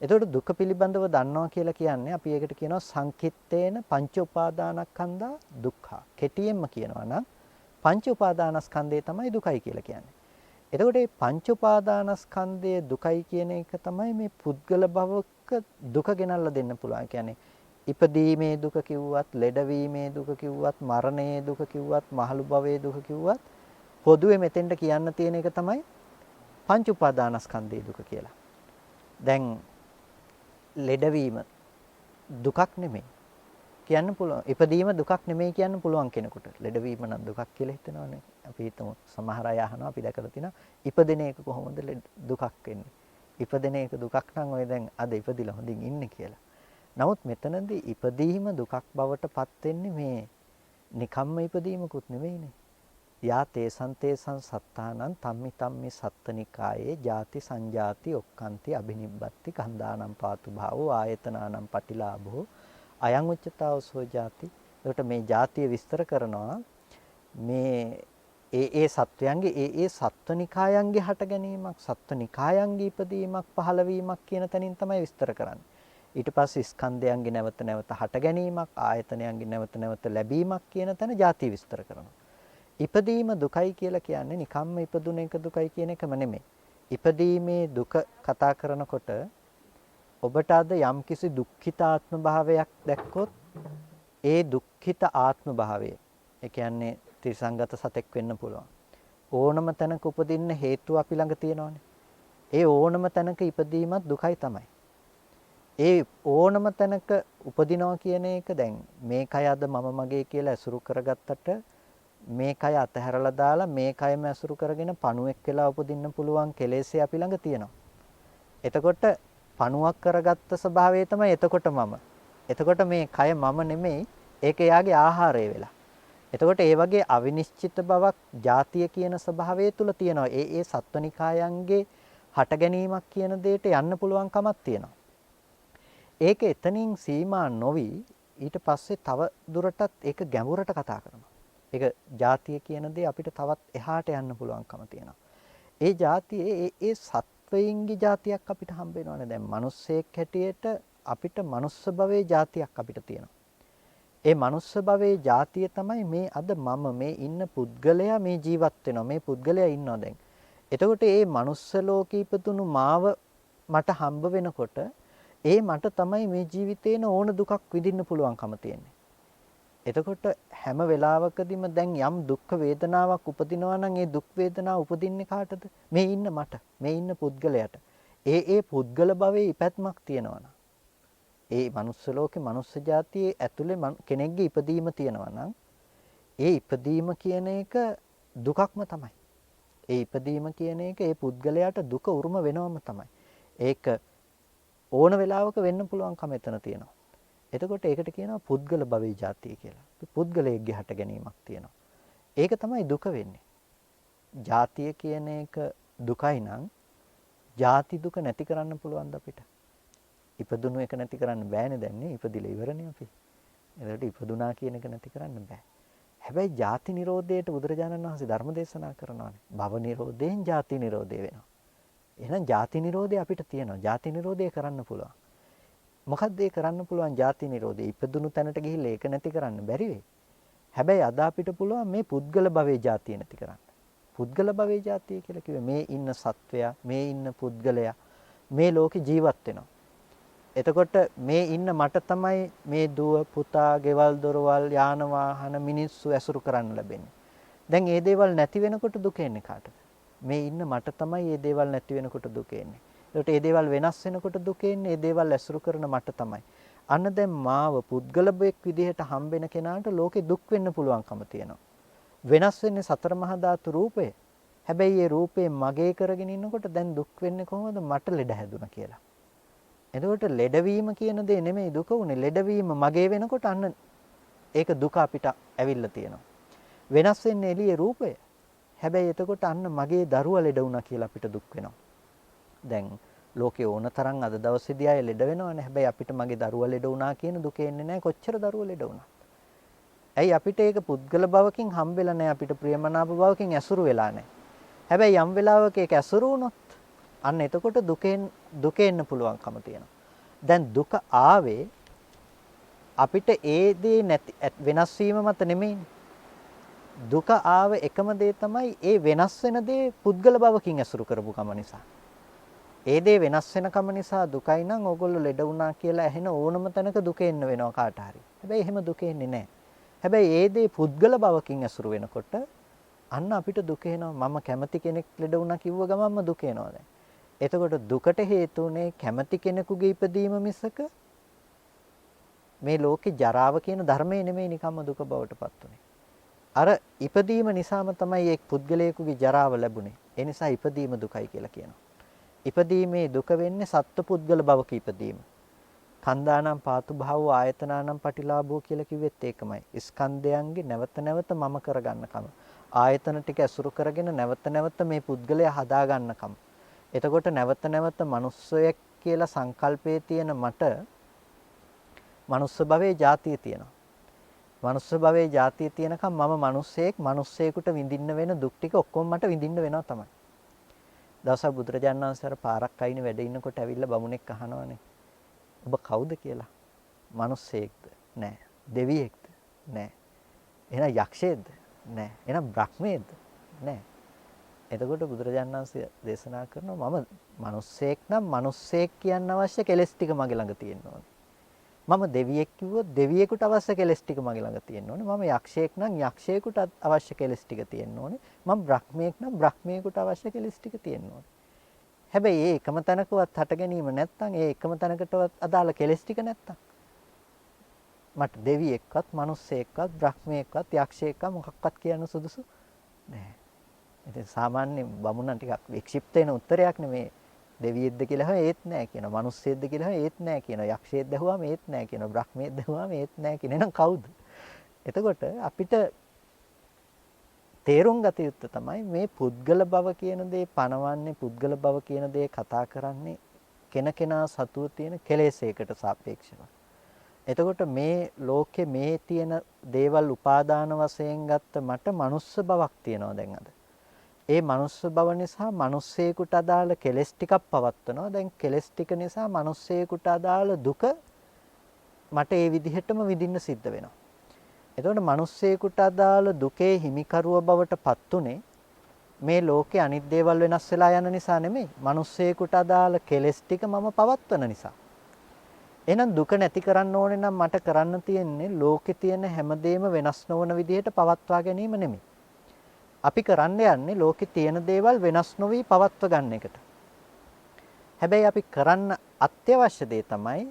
එතකොට දුක පිළිබඳව දන්නවා කියලා කියන්නේ අපි ඒකට කියනවා සංකිට්ඨේන පංච උපාදානස්කන්ධා දුක්ඛ. කෙටියෙන්ම කියනවා නම් පංච උපාදානස්කන්ධය තමයි දුකයි කියලා කියන්නේ. එතකොට මේ පංච උපාදානස්කන්ධය දුකයි කියන එක තමයි මේ පුද්ගල භවක දුක ගෙනල්ලා දෙන්න පුළුවන්. කියන්නේ ඉපදීමේ දුක කිව්වත්, ලෙඩවීමේ දුක කිව්වත්, මරණයේ දුක කිව්වත්, මහලු භවයේ දුක කිව්වත් පොදුවේ මෙතෙන්ට කියන්න තියෙන එක තමයි පංච උපාදානස්කන්ධයේ දුක කියලා. දැන් ලෙඩවීම දුකක් නෙමෙයි කියන්න පුළුවන්. ඉපදීම දුකක් නෙමෙයි කියන්න පුළුවන් කෙනෙකුට. ලෙඩවීම නම් දුකක් කියලා හිතනවනේ. අපි හිතමු සමහර අය අහනවා අපි දැකලා තිනවා ඉපදෙන එක කොහොමද දුකක් වෙන්නේ? ඉපදෙන එක දුකක් නම් ඔය දැන් අද ඉපදිලා හොඳින් ඉන්නේ කියලා. නමුත් මෙතනදී ඉපදීම දුකක් බවට පත් වෙන්නේ මේ නිකම්ම ඉපදීමකුත් නෙමෙයිනේ. යා තේසං තේසං සත්තානං තම්මි තම්මි සත්තනිකායේ ජාති සංජාති ඔක්칸ති අබිනිබ්බති කන්දානම් පාතු භාවෝ ආයතනානම් පටිලාභෝ අයං උච්චතාවසෝ ජාති. එතකොට මේ ජාතිය විස්තර කරනවා මේ ඒ සත්වයන්ගේ ඒ සත්වනිකායන්ගේ හට ගැනීමක් සත්වනිකායන්ගේ ඉපදීමක් පහළවීමක් කියන තැනින් තමයි විස්තර කරන්නේ. ඊට පස්සේ ස්කන්ධයන්ගේ නැවත නැවත හට ගැනීමක් ආයතනයන්ගේ නැවත නැවත ලැබීමක් කියන තැන ජාතිය විස්තර කරනවා. ඉපදීම දුකයි කියලා කියන්නේ නිකම්ම ඉපදුන එක දුකයි කියන එකම නෙමෙයි. ඉපදීමේ දුක කතා කරනකොට ඔබට අද යම්කිසි දුක්ඛිත ආත්ම භාවයක් දැක්කොත් ඒ දුක්ඛිත ආත්ම භාවය ඒ කියන්නේ ත්‍රිසංගත සතෙක් වෙන්න පුළුවන්. ඕනම තැනක උපදින්න හේතුව අපි ළඟ තියෙනවානේ. ඒ ඕනම තැනක ඉපදීමත් දුකයි තමයි. ඒ ඕනම තැනක උපදිනවා කියන එක දැන් මේ කය අද මම මගේ කියලා ඇසුරු කරගත්තට මේ කය අතහැරලා දාලා මේ කයම ඇසුරු කරගෙන පණුවෙක් වෙලා උපදින්න පුළුවන් කෙලෙස්ය අපි ළඟ තියෙනවා. එතකොට පණුවක් කරගත්ත ස්වභාවය තමයි එතකොට මම. එතකොට මේ කය මම නෙමෙයි ඒක එයාගේ ආහාරය වෙලා. එතකොට ඒ වගේ අවිනිශ්චිත බවක් ಜಾතිය කියන ස්වභාවය තුල තියෙනවා. ඒ සත්වනිකායන්ගේ හට ගැනීමක් කියන දෙයට යන්න පුළුවන් කමක් තියෙනවා. ඒක එතනින් සීමා නොවි ඊට පස්සේ තව දුරටත් ඒක ගැඹුරට කතා කරනවා. ඒක ಜಾතිය කියන දේ අපිට තවත් එහාට යන්න පුළුවන්කම තියෙනවා. ඒ ಜಾතියේ ඒ සත්වයින්ගේ ಜಾතියක් අපිට හම්බ වෙනවානේ. දැන් මිනිස්සෙක් හැටියට අපිට මනුස්ස භවයේ ಜಾතියක් අපිට තියෙනවා. ඒ මනුස්ස භවයේ ಜಾතිය තමයි මේ අද මම මේ ඉන්න පුද්ගලයා මේ ජීවත් වෙනවා. මේ පුද්ගලයා ඉන්නවා දැන්. එතකොට මේ මනුස්ස ලෝකේ ඉපදුණු මාව මට හම්බ වෙනකොට ඒ මට තමයි මේ ජීවිතේන ඕන දුකක් විඳින්න පුළුවන්කම තියෙන්නේ. එතකොට හැම වෙලාවකදීම දැන් යම් දුක් වේදනාවක් උපදිනවා නම් ඒ දුක් වේදනාව උපදින්නේ කාටද? මේ ඉන්න මට, මේ ඉන්න පුද්ගලයාට. ඒ පුද්ගල භවයේ ඉපැත්මක් තියෙනවා නම් ඒ මනුස්ස ලෝකේ මනුස්ස జాතියේ ඇතුලේ කෙනෙක්ගේ ඉපදීම තියෙනවා නම් ඒ ඉපදීම කියන එක දුකක්ම තමයි. ඒ ඉපදීම කියන එක ඒ පුද්ගලයාට දුක උරුම වෙනවම තමයි. ඒක ඕන වෙලාවක වෙන්න පුළුවන්කම එතන තියෙනවා. එතකොට ඒකට කියනවා පුද්ගල භවයේ ಜಾතිය කියලා. පුද්ගලයෙක්ගේ හට ගැනීමක් තියෙනවා. ඒක තමයි දුක වෙන්නේ. ಜಾතිය කියන එක දුකයි නම් ಜಾති දුක නැති කරන්න පුළුවන්ද අපිට? ඉපදුණු එක නැති කරන්න බෑනේ දැන් නේ. ඉපදිලා ඉවරනේ අපි. එතකොට ඉපදුනා කියන එක නැති කරන්න බෑ. හැබැයි ಜಾති නිරෝධයට බුදුරජාණන් වහන්සේ ධර්ම දේශනා කරනවානේ. භව නිරෝධයෙන් ಜಾති නිරෝධය වෙනවා. එහෙනම් ಜಾති නිරෝධය අපිට තියෙනවා. ಜಾති නිරෝධය කරන්න පුළුවන්. මොකක්ද ඒ කරන්න පුළුවන් ಜಾති නිරෝධය? ඉපදුණු තැනට ගිහිල්ලා ඒක නැති කරන්න බැරි වෙයි. හැබැයි අද අපිට පුළුවන් මේ පුද්ගල භවයේ ಜಾතිය නැති කරන්න. පුද්ගල භවයේ ಜಾතිය කියලා කිව්වේ මේ ඉන්න සත්වයා, මේ ඉන්න පුද්ගලයා මේ ලෝකේ ජීවත් වෙනවා. එතකොට මේ ඉන්න මට තමයි මේ දුව පුතා, ගෙවල් දොරවල්, යාන වාහන, මිනිස්සු ඇසුරු කරන්න ලැබෙන්නේ. දැන් මේ දේවල් නැති වෙනකොට දුක එන්නේ කාටද? මේ ඉන්න මට තමයි මේ දේවල් නැති වෙනකොට දුක එන්නේ. ඒකට මේ දේවල් වෙනස් වෙනකොට දුක එන්නේ, මේ දේවල් ඇසුරු කරන මට තමයි. අන්න දැන් මාව පුද්ගලබෙක් විදිහට හම්බෙන කෙනාට ලෝකේ දුක් වෙන්න පුළුවන්කම තියෙනවා. වෙනස් වෙන්නේ සතර මහා ධාතු රූපය. හැබැයි මේ රූපේ මගේ කරගෙන ඉන්නකොට දැන් දුක් වෙන්නේ කොහොමද? මට ලෙඩ හැදුනා කියලා. එතකොට ලෙඩවීම කියන දේ නෙමෙයි දුක උනේ. ලෙඩවීම මගේ වෙනකොට අන්න ඒක දුක අපිට ඇවිල්ලා තියෙනවා. වෙනස් වෙන්නේ එළියේ රූපය. හැබැයි එතකොට අන්න මගේ දරුවා ලෙඩ වුණා කියලා අපිට දුක් වෙනවා. දැන් ලෝකේ ඕන තරම් අද දවසේදී අය ලෙඩ වෙනවනේ. හැබැයි අපිට මගේ දරුවා ලෙඩ වුණා කියන දුක එන්නේ නැහැ. කොච්චර දරුවා ලෙඩ වුණා. ඇයි අපිට ඒක පුද්ගල භවකින් හම්බෙලා නැහැ. අපිට ප්‍රියමනාප භවකින් ඇසුරු වෙලා නැහැ. හැබැයි යම් වෙලාවක ඒක ඇසුරු වුණොත් අන්න එතකොට දුක එන්න පුළුවන්කම තියෙනවා. දැන් දුක ආවේ අපිට ඒ දේ නැති වෙනස් වීම මත නෙමෙයිනේ. දුක ආව එකම දේ තමයි ඒ වෙනස් වෙන දේ පුද්ගල භවකින් ඇසුරු කරපු කම නිසා. ඒ දේ වෙනස් වෙන කම නිසා දුකයි නම් ඕගොල්ලෝ ලෙඩ වුණා කියලා ඇහෙන ඕනම තැනක දුක එන්න වෙනවා කාට හරි. හැබැයි එහෙම දුක එන්නේ නැහැ. හැබැයි ඒ දේ පුද්ගල භවකින් ඇසුරු වෙනකොට අන්න අපිට දුක එනවා. මම කැමති කෙනෙක් ලෙඩ වුණා කිව්ව ගමන්ම දුක එනවා දැන්. එතකොට දුකට හේතු උනේ කැමති කෙනෙකුගේ ඉපදීම මිසක මේ ලෝකේ ජරාව කියන ධර්මයේ නෙමෙයි නිකම්ම දුක බවට පත් උනේ. අර ඉපදීම නිසාම තමයි එක් පුද්ගලයෙකුගේ ජරාව ලැබුණේ. ඒ නිසා ඉපදීම දුකයි කියලා කියනවා. ඉපදීමේ දුක වෙන්නේ සත්ත්ව පුද්ගල භවක ඉපදීම. කන්දානම් පාතු භාවෝ ආයතනානම් පටිලාභෝ කියලා කිව්වෙත් ඒකමයි. ස්කන්ධයන්ගේ නැවත නැවත මම කරගන්නකම. ආයතන ටික ඇසුරු කරගෙන නැවත නැවත මේ පුද්ගලයා හදා ගන්නකම. එතකොට නැවත නැවත මිනිස්සෙක් කියලා සංකල්පයේ තියෙන මට මනුස්ස භවයේ ಜಾතිය තියෙනවා. මනුස්ස භවයේ ಜಾතිය තියෙනකම් මම මිනිස්සෙකුට විඳින්න වෙන දුක් ටික ඔක්කොම මට විඳින්න වෙනවා තමයි. දවසක් බුදුරජාණන් වහන්සේ පාරක් අයිනේ වැඩ ඉන්නකොට ඇවිල්ලා බමුණෙක් අහනවානේ. ඔබ කවුද කියලා? මිනිස්සෙක්ද? නෑ. දෙවියෙක්ද? නෑ. එහෙනම් යක්ෂයෙක්ද? නෑ. එහෙනම් බ්‍රහ්මයෙක්ද? නෑ. එතකොට බුදුරජාණන් වහන්සේ දේශනා කරනවා මම මිනිස්සෙක් නම් මිනිස්සෙක් කියන්න අවශ්‍ය කෙලෙස් ටික මගේ ළඟ තියෙන්න ඕනේ. මම දෙවියෙක් කිව්වොත් දෙවියෙකුට අවශ්‍ය කෙලෙස් ටික මගේ ළඟ තියෙන්න ඕනේ. මම යක්ෂයෙක් නම් යක්ෂයෙකුට අවශ්‍ය කෙලෙස් ටික තියෙන්න ඕනේ. මම බ්‍රහ්මයෙක් නම් බ්‍රහ්මයෙකුට අවශ්‍ය කෙලෙස් ටික තියෙන්න ඕනේ. හැබැයි ඒ එකම තැනකවත් හට ගැනීම නැත්නම් ඒ එකම තැනකටවත් අදාළ කෙලෙස් ටික නැත්නම් මට දෙවියෙක්වත්, මිනිස්සෙක්වත්, බ්‍රහ්මයෙක්වත්, යක්ෂයෙක්වත් මොකක්වත් කියන්න සුදුසු නැහැ. ඉතින් සාමාන්‍ය බමුණන් ටිකක් වික්ෂිප්ත වෙන උත්තරයක් නෙමේ. දෙවියෙක්ද කියලා ඒත් නැහැ කියනවා. මිනිස්සෙක්ද කියලා ඒත් නැහැ කියනවා. යක්ෂයෙක්ද ඇහුවාම ඒත් නැහැ කියනවා. බ්‍රහ්මයෙක්ද ඇහුවාම ඒත් නැහැ කියන එහෙනම් කවුද? එතකොට අපිට තේරුම් ගත යුත්තේ තමයි මේ පුද්ගල භව කියන දේ පනවන්නේ, පුද්ගල භව කියන දේ කතා කරන්නේ කෙනකෙනා සතුව තියෙන කෙලෙසයකට සාපේක්ෂව. එතකොට මේ ලෝකේ මේ තියෙන දේවල් උපාදාන වශයෙන් ගත්ත මට මනුස්ස බවක් තියෙනවා දැන් අද. ඒ මනුස්ස බව නිසා මිනිස්සෙකුට අදාළ කෙලෙස් ටිකක් පවත්වනවා. දැන් කෙලෙස් ටික නිසා මිනිස්සෙකුට අදාළ දුක මට ඒ විදිහටම විඳින්න සිද්ධ වෙනවා. එතකොට මිනිස්සෙකුට අදාළ දුකේ හිමිකරුව බවට පත් උනේ මේ ලෝකේ අනිත් දේවල් වෙනස් වෙලා යන නිසා නෙමෙයි. මිනිස්සෙකුට අදාළ කෙලෙස් ටික මම පවත්වන නිසා. එහෙනම් දුක නැති කරන්න ඕනේ නම් මට කරන්න තියෙන්නේ ලෝකේ තියෙන හැමදේම වෙනස් නොවන විදිහට පවත්වා ගැනීම නෙමෙයි. අපි කරන්න යන්නේ ලෝකේ තියෙන දේවල් වෙනස් නොවි පවත්ව ගන්න එකට. හැබැයි අපි කරන්න අත්‍යවශ්‍ය දේ තමයි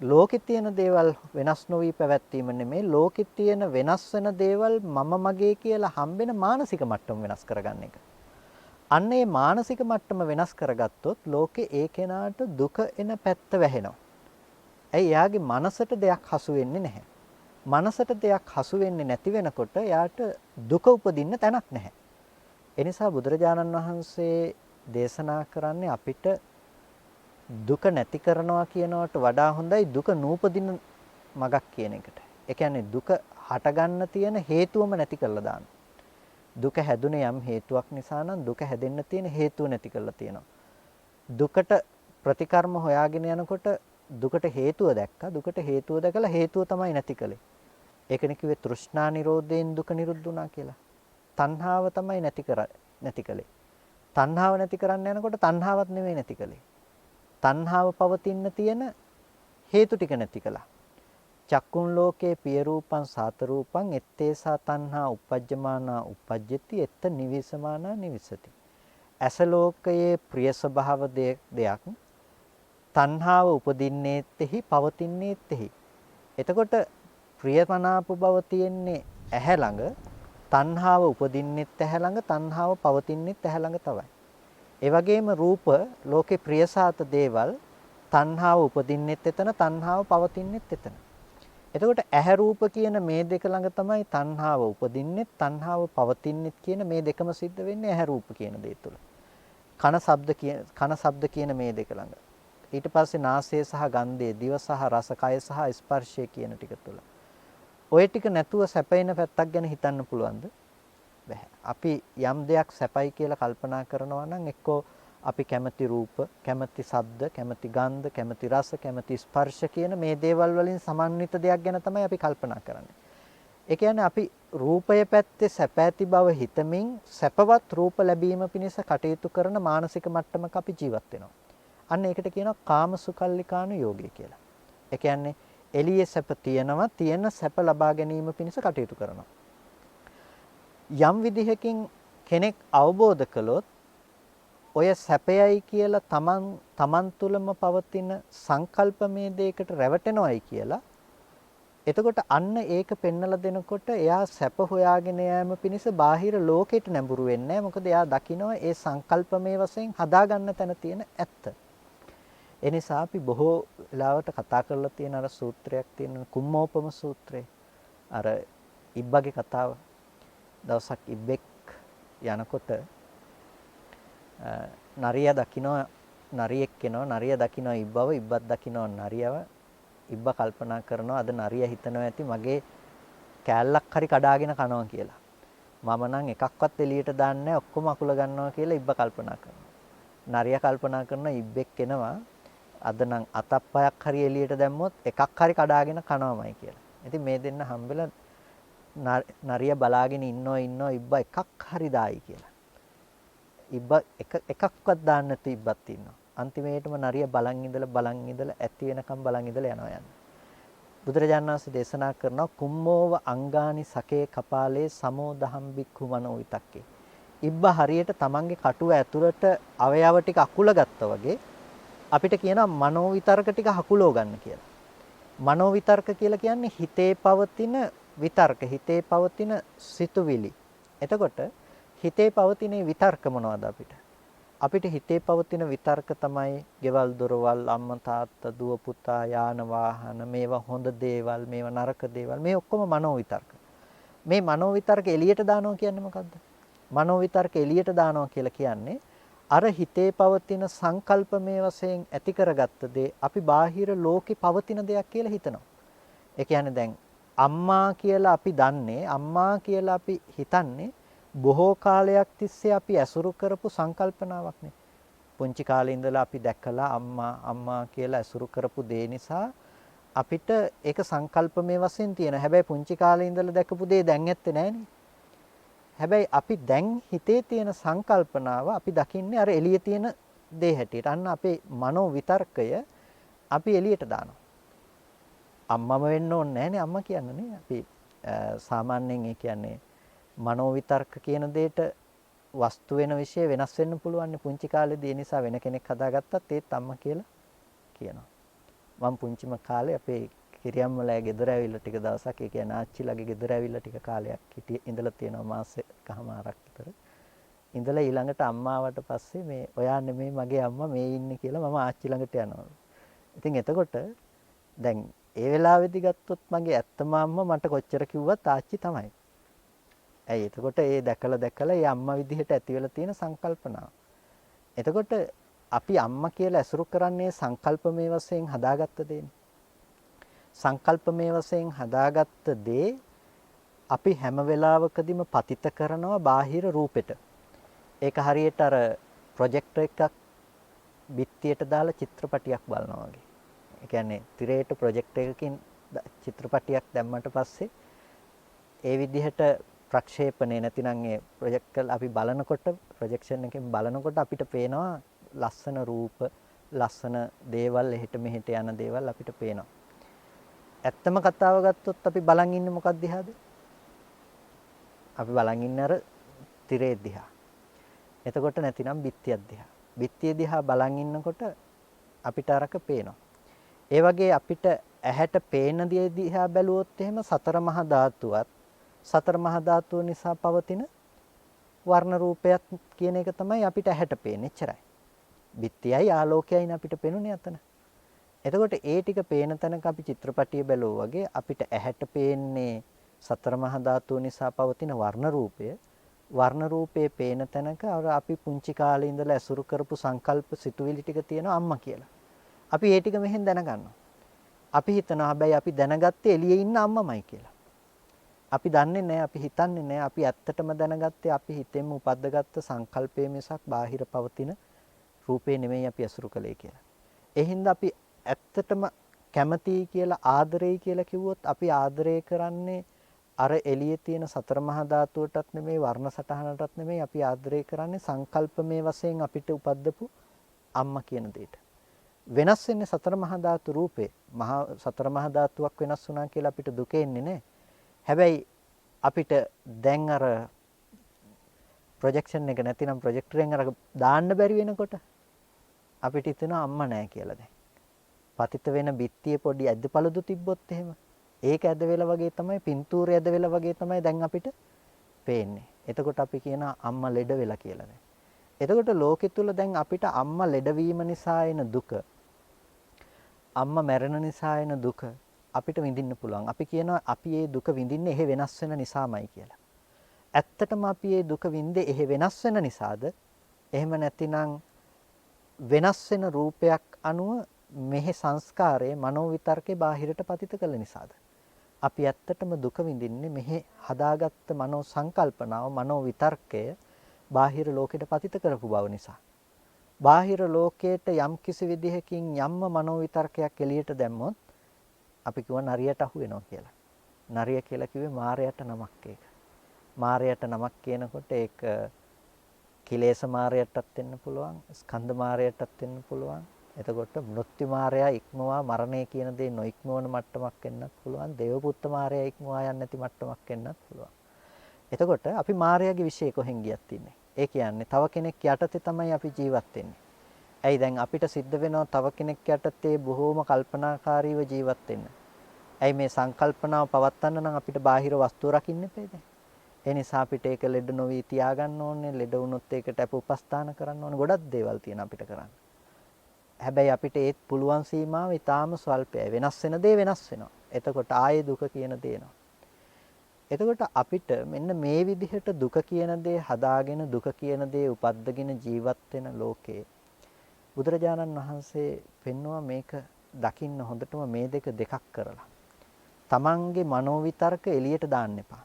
ලෝකේ තියෙන දේවල් වෙනස් නොවි පැවැත්වීම නෙමෙයි ලෝකේ තියෙන වෙනස් වෙන දේවල් මම මගේ කියලා හම්බෙන මානසික මට්ටම වෙනස් කරගන්න එක. අන්න ඒ මානසික මට්ටම වෙනස් කරගත්තොත් ලෝකේ ඒ කෙනාට දුක එන පැත්ත වැහෙනවා. ඇයි එයාගේ මනසට දෙයක් හසු වෙන්නේ නැහැ. මනසට දෙයක් හසු වෙන්නේ නැති වෙනකොට එයාට දුක උපදින්න තැනක් නැහැ. ඒ නිසා බුදුරජාණන් වහන්සේ දේශනා කරන්නේ අපිට දුක නැති කරනවා කියනවට වඩා හොඳයි දුක නූපදින මගක් කියන එකට. ඒ කියන්නේ දුක හටගන්න තියෙන හේතුවම නැති කරලා දාන්න. දුක හැදුනේ යම් හේතුවක් නිසා නම් දුක හැදෙන්න තියෙන හේතුව නැති කරලා තියෙනවා. දුකට ප්‍රතිකර්ම හොයාගෙන යනකොට දුකට හේතුව දැක්කා. දුකට හේතුව දැකලා හේතුව තමයි නැති කළේ. ඒකනේ කිව්වේ තෘෂ්ණා නිරෝධයෙන් දුක නිරුද්ධ වුණා කියලා. තණ්හාව තමයි නැති කළේ. තණ්හාව නැති කරන්න යනකොට තණ්හාවක් නෙමෙයි නැති කළේ. තණ්හාව පවතින්න තියෙන හේතු ටික නැති කළා. චක්කුන් ලෝකේ පිය රූපං සාත රූපං ettesa තණ්හා uppajjamana uppajjati etta nivisamana nivisati. ඇස ලෝකයේ ප්‍රිය ස්වභාව දෙයක් තණ්හාව උපදින්නේත් එහි පවතින්නේත් එහි. එතකොට ප්‍රියමනාප බව තියෙන්නේ ඇහැ ළඟ, තණ්හාව උපදින්නෙත් ඇහැ ළඟ, තණ්හාව පවතින්නෙත් ඇහැ ළඟ තමයි. ඒ වගේම රූප ලෝකේ ප්‍රියසාත දේවල් තණ්හාව උපදින්නෙත් එතන, තණ්හාව පවතින්නෙත් එතන. එතකොට ඇහැ රූප කියන මේ දෙක ළඟ තමයි තණ්හාව උපදින්නෙත්, තණ්හාව පවතින්නෙත් කියන මේ දෙකම සිද්ධ වෙන්නේ ඇහැ රූප කියන දේ තුළ. කන ශබ්ද කියන මේ දෙක ළඟ. ඊට පස්සේ නාසය සහ ගන්ධය, දිව සහ රස, කය සහ ස්පර්ශය කියන ටික තුළ. ඔය ටික නැතුව සැපේන පැත්තක් ගැන හිතන්න පුළුවන්ද? බැහැ. අපි යම් දෙයක් සැපයි කියලා කල්පනා කරනවා නම් එක්කෝ අපි කැමති රූප, කැමති ශබ්ද, කැමති ගන්ධ, කැමති රස, කැමති ස්පර්ශ කියන මේ දේවල් වලින් සමන්විත දෙයක් ගැන තමයි අපි කල්පනා කරන්නේ. ඒ කියන්නේ අපි රූපය පැත්තේ සැප ඇති බව හිතමින් සැපවත් රූප ලැබීම පිණිස කටයුතු කරන මානසික මට්ටමක අපි ජීවත් වෙනවා. අන්න ඒකට කියනවා කාමසුකල්ලිකානු යෝගය කියලා. ඒ කියන්නේ එළියේ සැප තියෙනවා, තියෙන සැප ලබා ගැනීම පිණිස කටයුතු කරනවා. යම් විදිහකින් කෙනෙක් අවබෝධ කළොත් ඔය සැපයයි කියලා තමන් තුළම පවතින සංකල්පමේ දෙයකට රැවටෙනවයි කියලා එතකොට අන්න ඒක පෙන්නලා දෙනකොට එයා සැප හොයාගෙන යෑම පිණිස බාහිර ලෝකෙට නැඹුරු වෙන්නේ නැහැ. මොකද එයා දකිනවා ඒ සංකල්පමේ වශයෙන් හදාගන්න තැන තියෙන ඇත්ත. ඒ නිසා අපි බොහෝ වෙලාවට කතා කරලා තියෙන අර සූත්‍රයක් තියෙන කුම්මෝපම සූත්‍රය. අර ඉබ්බගේ කතාව. දවසක් ඉබ්බෙක් යනකොට නරියා දකින්න නරියෙක් එනවා. නරියා දකින්න ඉබ්බව, ඉබ්බත් දකින්න නරියව. ඉබ්බ කල්පනා කරනවා අද නරියා හිතනවා ඇති මගේ කෑල්ලක් හරි කඩාගෙන කනවා කියලා. මම නම් එකක්වත් එළියට දාන්නේ නැහැ, ඔක්කොම අකුල ගන්නවා කියලා ඉබ්බ කල්පනා කරනවා. නරියා කල්පනා කරනවා ඉබ්බෙක් එනවා අද නම් අතක් පයක් හරි එළියට දැම්මොත් එකක් හරි කඩාගෙන කනවාමයි කියලා. ඉතින් මේ දෙන්න හම්බෙලා නරියා බලාගෙන ඉන්නවා ඉබ්බ එකක් හරි දායි කියලා. ඉබ්බ එකක්වත් දාන්න නැති ඉබ්බත් ඉන්නවා. අන්තිමේටම නරියා බලන් ඉඳලා ඇති වෙනකම් බලන් ඉඳලා යනවා යන්නේ. බුදුරජාණන් වහන්සේ දේශනා කරනවා කුම්මෝව අංගානි සකේ කපාලේ සමෝදහම් බික්ඛු මනෝ විතක්කේ. ඉබ්බා හරියට තමන්ගේ කටුව ඇතුළට අවයව ටික අකුල ගත්තා වගේ අපිට කියනවා මනෝ විතර්ක ටික හකුලව ගන්න කියලා. මනෝ විතර්ක කියලා කියන්නේ හිතේ පවතින විතර්ක, හිතේ පවතින සිතුවිලි. එතකොට හිතේ පවතින විතර්ක මොනවද අපිට? අපිට හිතේ පවතින විතර්ක තමයි ගෙවල් දොරවල් අම්මා තාත්තා දුව පුතා යාන වාහන මේවා හොඳ දේවල් මේවා නරක දේවල් මේ ඔක්කොම මනෝ විතර්ක. මේ මනෝ විතර්ක එළියට දානවා කියන්නේ මොකද්ද? මනෝ විතර්ක එළියට දානවා කියලා කියන්නේ අර හිතේ පවතින සංකල්පමය වශයෙන් ඇති කරගත්ත දේ අපි බාහිර ලෝකේ පවතින දෙයක් කියලා හිතනවා. ඒ කියන්නේ දැන් අම්මා කියලා අපි දන්නේ අම්මා කියලා අපි හිතන්නේ බොහෝ කාලයක් තිස්සේ අපි ඇසුරු කරපු සංකල්පනාවක් නේ. පුංචි කාලේ ඉඳලා අපි දැකලා අම්මා කියලා ඇසුරු කරපු දේ නිසා අපිට ඒක සංකල්පමය වශයෙන් තියෙනවා. හැබැයි පුංචි කාලේ ඉඳලා දැකපු දේ දැන් ඇත්තේ නැහනේ. හැබැයි අපි දැන් හිතේ තියෙන සංකල්පනාව අපි දකින්නේ අර එළියේ තියෙන දේ හැටියට. අන්න අපේ මනෝ විතර්කය අපි එළියට දානවා. අම්මම වෙන්න ඕනේ නැහනේ අම්මා කියන්නේ. අපි සාමාන්‍යයෙන් ඒ කියන්නේ මනෝ විතර්ක කියන දෙයට වස්තු වෙන විශේෂ වෙනස් වෙන්න පුළුවන්. පුංචි කාලේදී ඒ නිසා වෙන කෙනෙක් හදාගත්තත් ඒත් අම්මා කියලා කියනවා. මම පුංචිම කාලේ අපේ කිරියම්මලගේ ගෙදර ඇවිල්ලා ටික දවසක් ඒ කියන්නේ ආච්චිලගේ ගෙදර ඇවිල්ලා ටික කාලයක් හිටියේ ඉඳලා තියෙනවා මාසෙකමාරක් විතර. ඉඳලා ඊළඟට අම්මාවට පස්සේ මේ ඔයා නෙමෙයි මගේ අම්මා මේ ඉන්නේ කියලා මම ආච්චි ළඟට යනවා. ඉතින් එතකොට දැන් ඒ වෙලාවේදී ගත්තොත් මගේ ඇත්තම අම්මා මට කොච්චර කිව්වත් ආච්චි තමයි. ඇයි එතකොට ඒ දැකලා ඒ අම්මා විදිහට ඇති වෙලා තියෙන සංකල්පනාව. එතකොට අපි අම්මා කියලා ඇසුරු කරන්නේ සංකල්පමය වශයෙන් හදාගත්ත දෙන්නේ. සංකල්පමය වශයෙන් හදාගත්ත දේ අපි හැම වෙලාවකදීම පතිත කරනවා බාහිර රූපෙට. ඒක හරියට අර ප්‍රොජෙක්ටර් එකක් බිත්තියට දාලා චිත්‍රපටියක් බලනවා වගේ. ඒ කියන්නේ තිරයට ප්‍රොජෙක්ටර් එකකින් චිත්‍රපටියක් දැම්මට පස්සේ ඒ විදිහට ප්‍රක්ෂේපණය නැතිනම් ඒ ප්‍රොජෙක්ටර් අපි බලනකොට ප්‍රොජෙක්ෂන් එකෙන් බලනකොට අපිට පේනවා ලස්සන රූප, ලස්සන දේවල් එහෙට මෙහෙට යන දේවල් අපිට පේනවා. ඇත්තම කතාව ගත්තොත් අපි බලන් ඉන්නේ මොකක්ද දිහාද? අපි බලන් ඉන්නේ අර තිරේ දිහා. එතකොට නැතිනම් බිත්තියක් දිහා. බිත්තිය දිහා බලන් ඉන්නකොට අපිට අරක පේනවා. ඒ වගේ අපිට ඇහැට පේන දේ දිහා බැලුවොත් එහෙම සතර මහා ධාතුවත් සතර මහා ධාතුව නිසා පවතින වර්ණ රූපයක් කියන එක තමයි අපිට ඇහැට පේන්නේ. එච්චරයි. බිත්තියයි ආලෝකයයි අපිට පේනුනේ අතන. එතකොට ඒ ටික පේන තැනක අපි චිත්‍රපටිය බැලුවා වගේ අපිට ඇහැට පේන්නේ සතර මහා ධාතුව නිසා පවතින වර්ණ රූපය. වර්ණ රූපේ පේන තැනක අපි පුංචි කාලේ ඉඳලා ඇසුරු කරපු සංකල්ප සිතුවිලි ටික තියෙනවා අම්මා කියලා. අපි ඒ ටික මෙහෙන් දැනගන්නවා. අපි හිතනවා හැබැයි අපි දැනගත්තේ එළියේ ඉන්න අම්මමයි කියලා. අපි දන්නේ නැහැ, අපි හිතන්නේ නැහැ, අපි ඇත්තටම දැනගත්තේ අපි හිතෙන්ම උපද්දගත්ත සංකල්පයේ මිසක් බාහිර පවතින රූපේ නෙමෙයි අපි අසුරු කළේ කියලා. ඒ හින්දා අපි ඇත්තටම කැමතියි කියලා ආදරෙයි කියලා කිව්වොත් අපි ආදරය කරන්නේ අර එළියේ තියෙන සතර මහා ධාතුවටත් නෙමෙයි වර්ණ සටහනටත් නෙමෙයි අපි ආදරය කරන්නේ සංකල්පමය වශයෙන් අපිට උපද්දපු අම්මා කියන දෙයට. වෙනස් වෙන්නේ සතර මහා ධාතු රූපේ. සතර මහා ධාතුවක් වෙනස් වුණා කියලා අපිට දුක එන්නේ නැහැ. හැබැයි අපිට දැන් අර ප්‍රොජෙක්ෂන් එක නැතිනම් ප්‍රොජෙක්ටරෙන් අර දාන්න බැරි වෙනකොට අපිට හිතෙනවා අම්මා නැහැ කියලා දැන්. පතිත වෙන බිත්තියේ පොඩි ඇද්දපළදු තිබ්බොත් එහෙම ඒක ඇද වෙලා වගේ තමයි පින්තූරය ඇද වෙලා වගේ තමයි දැන් අපිට පේන්නේ. එතකොට අපි කියනවා අම්මා ලෙඩ වෙලා කියලා දැන්. එතකොට ලෝකෙ තුල දැන් අපිට අම්මා ලෙඩවීම නිසා එන දුක, අම්මා මැරෙන නිසා එන දුක අපිට විඳින්න පුළුවන්. අපි කියනවා අපි මේ දුක විඳින්නේ එහෙ වෙනස් වෙන නිසාමයි කියලා. ඇත්තටම අපි මේ දුක විඳේ එහෙ වෙනස් වෙන නිසාද? එහෙම නැතිනම් වෙනස් වෙන රූපයක් අනුව මෙහි සංස්කාරයේ මනෝ විතර්කේ බාහිරට පතිත කළ නිසාද? අපි ඇත්තටම දුක විඳින්නේ මෙහි හදාගත්ත මනෝ සංකල්පනාව, මනෝ විතර්කය බාහිර ලෝකෙට පතිත කරපු බව නිසා. බාහිර ලෝකයට යම් කිසි විදිහකින් යම්ම මනෝ විතර්කයක් එළියට දැම්මොත් අපි කියව නරියට අහු වෙනවා කියලා. නරිය කියලා කිව්වේ මාරයට නමක් ඒක. මාරයට නමක් කියනකොට ඒක කිලේශ මාරයටත් වෙන්න පුළුවන්, ස්කන්ධ මාරයටත් වෙන්න පුළුවන්, එතකොට මෘත්‍යු මායя ඉක්මවා මරණය කියන දේ නොඉක්මවන මට්ටමක් වෙන්නත් පුළුවන්. දේවපුත්ත මායя ඉක්මවා යන්නේ නැති මට්ටමක් වෙන්නත් පුළුවන්. එතකොට අපි මායяගේ විශ්ේ කොහෙන් ගියත් ඉන්නේ. ඒ කියන්නේ තව කෙනෙක් යටතේ තමයි අපි ජීවත් වෙන්නේ. ඇයි දැන් අපිට සිද්ධ වෙනවා තව කෙනෙක් යටතේ බොහෝම කල්පනාකාරීව ජීවත් වෙන්න. ඇයි මේ සංකල්පනාව පවත්වන්න නම් අපිට බාහිර වස්තු රකින්න එපේද? ඒ නිසා අපිට ඒක ලෙඩ නොවි තියාගන්න ඕනේ. ලෙඩ වුණොත් ඒකට අප උපස්ථාන කරන්න ඕනේ. ගොඩක් දේවල් තියෙන අපිට කරන්න. හැබැයි අපිට ඒත් පුළුවන් සීමාව ඊටාම ස්වල්පයි. වෙනස් වෙන දේ වෙනස් වෙනවා. එතකොට ආයේ දුක කියන දේ එනවා. එතකොට අපිට මෙන්න මේ විදිහට දුක කියන දේ හදාගෙන දුක කියන දේ උපද්දගෙන ජීවත් වෙන ලෝකේ බුදුරජාණන් වහන්සේ පෙන්වුවා මේක දකින්න හොඳටම මේ දෙකක් කරලා. තමන්ගේ මනෝවිතර්ක එළියට දාන්න එපා.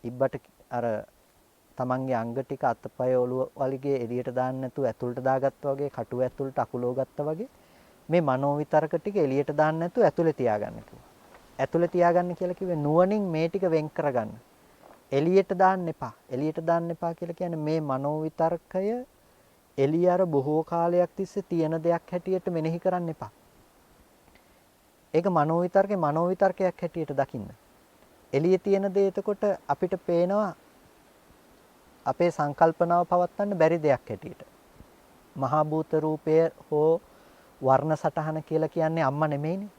ඉබ්බට අර තමන්ගේ අංග ටික අතපය ඔළුව වලිගේ එළියට දාන්න නැතුව ඇතුළට දාගත්තා වගේ කටුව ඇතුළට අකුලව ගත්තා වගේ මේ මනෝවිතර්ක ටික එළියට දාන්න නැතුව ඇතුළේ තියාගන්න කිව්වා. ඇතුළේ තියාගන්න කියලා කිව්වේ නුවණින් මේ ටික වෙන් කරගන්න. එළියට දාන්න එපා. එළියට දාන්න එපා කියලා කියන්නේ මේ මනෝවිතර්කය එළිය අර බොහෝ කාලයක් තිස්සේ තියෙන දෙයක් හැටියට මෙනෙහි කරන්න එපා. ඒක මනෝවිතර්කයක් හැටියට දකින්න. එළියේ තියෙන දේ එතකොට අපිට පේනවා අපේ සංකල්පනාව පවත්වන්න බැරි දෙයක් හැටියට. මහා භූත රූපය හෝ වර්ණ සටහන කියලා කියන්නේ අම්මා නෙමෙයිනේ.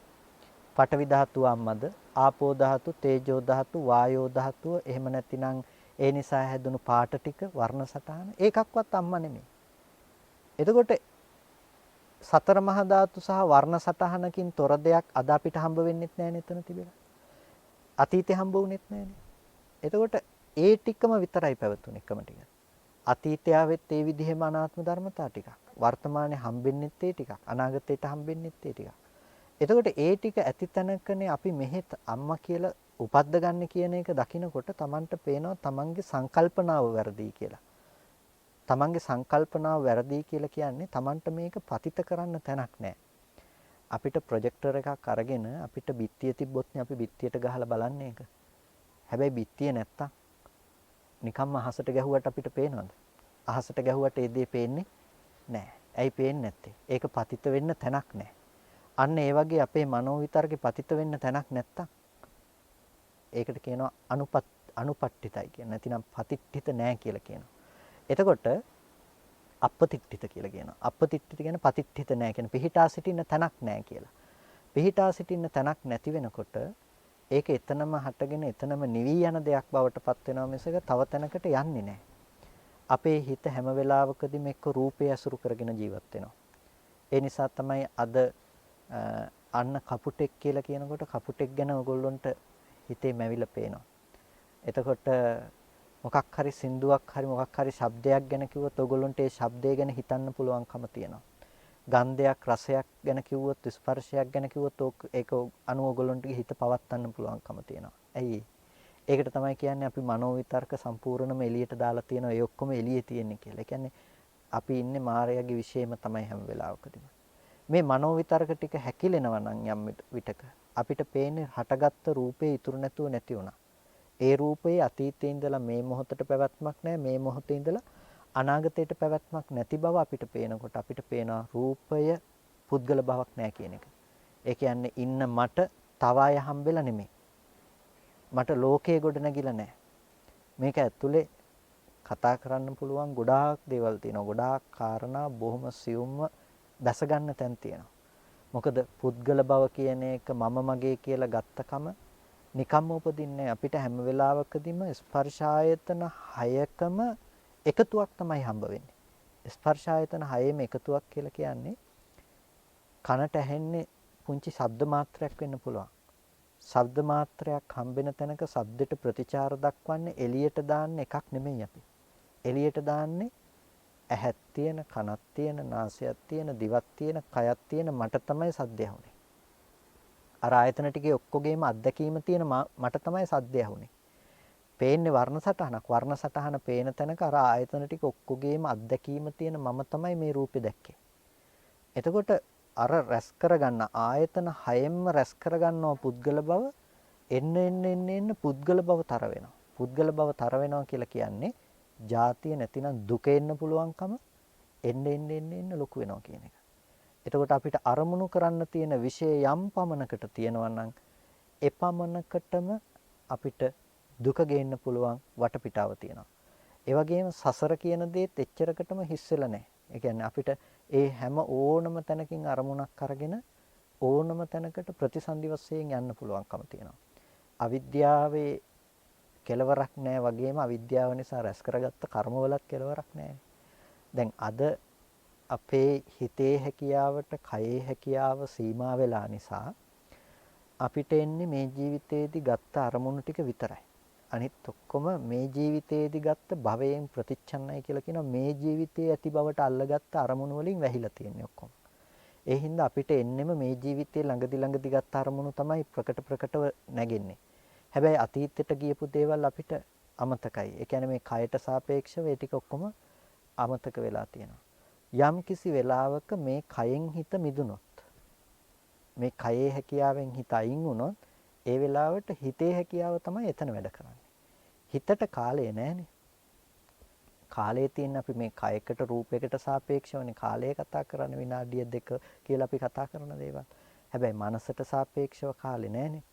පඨවි ධාතුව අම්මද, ආපෝ ධාතු, තේජෝ ධාතු, වායෝ ධාතුව, එහෙම නැතිනම් ඒ නිසා හැදුණු පාට ටික වර්ණ සටහන ඒකක්වත් අම්මා නෙමෙයි. එතකොට සතර මහා ධාතු සහ වර්ණ සටහනකින් තොර දෙයක් අද අපිට හම්බ වෙන්නෙත් නැහැ නේතන තිබෙලා. අතීතේ හම්බ වුණෙත් නැහනේ. එතකොට ඒ ටිකම විතරයි පැවතුනේ එකම ටික. අතීතය ආවෙත් ඒ විදිහේම අනාත්ම ධර්මතා ටිකක්. වර්තමානයේ හම්බෙන්නෙත් ඒ ටිකක්. අනාගතේට හම්බෙන්නෙත් ඒ ටිකක්. එතකොට ඒ ටික ඇති තැනකනේ අපි මෙහෙත් අම්මා කියලා උපද්ද ගන්න කියන එක දකිනකොට Tamanට පේනවා Tamanගේ සංකල්පනාව වැරදි කියලා. Tamanගේ සංකල්පනාව වැරදි කියලා කියන්නේ Tamanට මේක පතිත කරන්න තැනක් නැහැ. අපිට ප්‍රොජෙක්ටර් එකක් අරගෙන අපිට බිත්තිය තිබ්බොත්නේ අපි බිත්තියට ගහලා බලන්නේ ඒක. හැබැයි බිත්තිය නැත්තම් නිකම්ම අහසට ගැහුවට අපිට පේනවද? අහසට ගැහුවට ඒ දේ පේන්නේ නැහැ. ඇයි පේන්නේ නැත්තේ? ඒක පතිත වෙන්න තැනක් නැහැ. අන්න ඒ වගේ අපේ මනෝවිතර්කේ පතිත වෙන්න තැනක් නැත්තම් ඒකට කියනවා අනුපට්ඨිතයි කියන. නැතිනම් පතිට්ඨිත නැහැ කියලා කියනවා. එතකොට අපතිට්ඨිත කියලා කියනවා. අපතිට්ඨිත කියන්නේ පතිට්ඨිත නැහැ කියන පිහිටා සිටින්න තැනක් නැහැ කියලා. පිහිටා සිටින්න තැනක් නැති වෙනකොට ඒක එතනම හටගෙන එතනම නිවි යන දෙයක් බවට පත් වෙනවා මිසක තව තැනකට යන්නේ නැහැ. අපේ හිත හැම වෙලාවකදීම එක්ක රූපය අසුරු කරගෙන ජීවත් වෙනවා. ඒ නිසා තමයි අද අන්න කපුටෙක් කියලා කියනකොට කපුටෙක් ගැන ඔයගොල්ලන්ට හිතේ මැවිලා පේනවා. එතකොට මොකක් හරි සින්දුවක් හරි මොකක් හරි ශබ්දයක් ගැන කිව්වොත් ඔයගොල්ලන්ට ඒ ශබ්දය ගැන හිතන්න පුළුවන්කම තියෙනවා. ගන්ධයක් රසයක් ගැන කිව්වොත් ස්පර්ශයක් ගැන කිව්වොත් ඒක අනුව ඔයගොල්ලන්ට හිත පවත්වන්න පුළුවන්කම තියෙනවා. ඇයි? ඒකට තමයි කියන්නේ අපි මනෝවිතර්ක සම්පූර්ණයෙන්ම එළියට දාලා තියෙනවා. ඒ ඔක්කොම එළියේ තියෙන්නේ කියලා. ඒ කියන්නේ අපි ඉන්නේ මායාවේ විශ්ේම තමයි හැම වෙලාවකදීම. මේ මනෝවිතර්ක ටික හැකිලෙනවා නම් යම් විටක අපිට පේන්නේ හටගත්තු රූපේ ඉතුරු නැතුව නැති වුණා. ඒ රූපේ අතීතයේ ඉඳලා මේ මොහොතට පැවැත්මක් නැහැ. මේ මොහොතේ ඉඳලා අනාගතයට පැවැත්මක් නැති බව අපිට පේනකොට අපිට පේනවා රූපය පුද්ගල බවක් නැහැ කියන එක. ඒ කියන්නේ ඉන්න මට තව අය හම්බෙලා නෙමෙයි. මට ලෝකයේ ගොඩ නැගිලා නැහැ. මේක ඇතුලේ කතා කරන්න පුළුවන් ගොඩාක් දේවල් තියෙනවා. ගොඩාක් කාරණා බොහොම සියුම්ව දැස ගන්න තැන් තියෙනවා. මොකද පුද්ගල බව කියන එක මම මගේ කියලා ගත්තකම නිකම්ම උපදින්නේ අපිට හැම වෙලාවකදීම ස්පර්ශ ආයතන 6කම එකතුවක් තමයි හම්බ වෙන්නේ. ස්පර්ශ ආයතන 6ෙම එකතුවක් කියලා කියන්නේ කනට ඇහෙන්නේ පුංචි ශබ්ද මාත්‍රයක් වෙන්න පුළුවන්. ශබ්ද මාත්‍රයක් හම්බෙන තැනක ශබ්දයට ප්‍රතිචාර දක්වන්නේ එළියට දාන්න එකක් නෙමෙයි අපි. එළියට දාන්නේ ඇහක් තියෙන, කනක් තියෙන, නාසයක් තියෙන, දිවක් තියෙන, කයක් තියෙන මට තමයි සද්දය ඇහුනේ. අර ආයතන ටිකේ ඔක්කොගේම අත්දැකීම තියෙන මට තමයි සද්දය ඇහුනේ. පේන්නේ වර්ණ සටහනක්. වර්ණ සටහන පේන තැනක අර ආයතන ටික ඔක්කොගේම අත්දැකීම තියෙන මම තමයි මේ රූපේ දැක්කේ. එතකොට අර රැස් කරගන්න ආයතන 6ෙන්ම රැස් කරගන්නව පුද්ගල බව එන්න පුද්ගල බව තර වෙනවා. පුද්ගල බව තර වෙනවා කියලා කියන්නේ ජාතිය නැතිනම් දුක එන්න පුළුවන්කම එන්න ලොකු වෙනවා කියන එක. එතකොට අපිට අරමුණු කරන්න තියෙන විෂය යම් පමණකට තියෙනවා නම් එපමණකටම අපිට දුක ගේන්න පුළුවන් වටපිටාව තියෙනවා. ඒ වගේම සසර කියන දේත් එච්චරකටම හිස් වෙලා නැහැ. ඒ කියන්නේ අපිට ඒ හැම ඕනම තැනකින් අරමුණක් අරගෙන ඕනම තැනකට ප්‍රතිසන්දි වශයෙන් යන්න පුළුවන්කම තියෙනවා. අවිද්‍යාවේ කෙලවරක් නැහැ වගේම අවිද්‍යාව නිසා රැස් කරගත්ත කර්මවලත් කෙලවරක් නැහැ. දැන් අද අපේ හිතේ හැකියාවට කයේ හැකියාව සීමා වෙලා නිසා අපිට එන්නේ මේ ජීවිතේදී ගත්ත අරමුණු ටික විතරයි. අනිත් ඔක්කොම මේ ජීවිතේදී ගත්ත භවයෙන් ප්‍රතිච්ඡන්නයි කියලා කියනවා. මේ ජීවිතයේ ඇති බවට අල්ලගත්ත අරමුණු වලින් වැහිලා තියෙන්නේ ඔක්කොම. ඒ හින්දා අපිට එන්නෙම මේ ජීවිතයේ ළඟදි ගත්ත අරමුණු තමයි ප්‍රකටව නැගෙන්නේ. හැබැයි අතීතයට ගියපු දේවල් අපිට අමතකයි. ඒ කියන්නේ මේ කයට සාපේක්ෂව ඒ ටික ඔක්කොම අමතක වෙලා තියෙනවා. යම් කිසි වෙලාවක මේ කයෙන් හිත මිදුනොත් මේ කයේ හැකියාවෙන් හිත අයින් වුණොත් ඒ වෙලාවට හිතේ හැකියාව තමයි එතන වැඩ කරන්නේ. හිතට කාලය නැහැනේ. කාලය තියෙන අපි මේ කයකට රූපයකට සාපේක්ෂවනේ කාලය කතා කරන්නේ විනාඩිය දෙක කියලා අපි කතා කරන දේවල්. හැබැයි මනසට සාපේක්ෂව කාලේ නැහැනේ.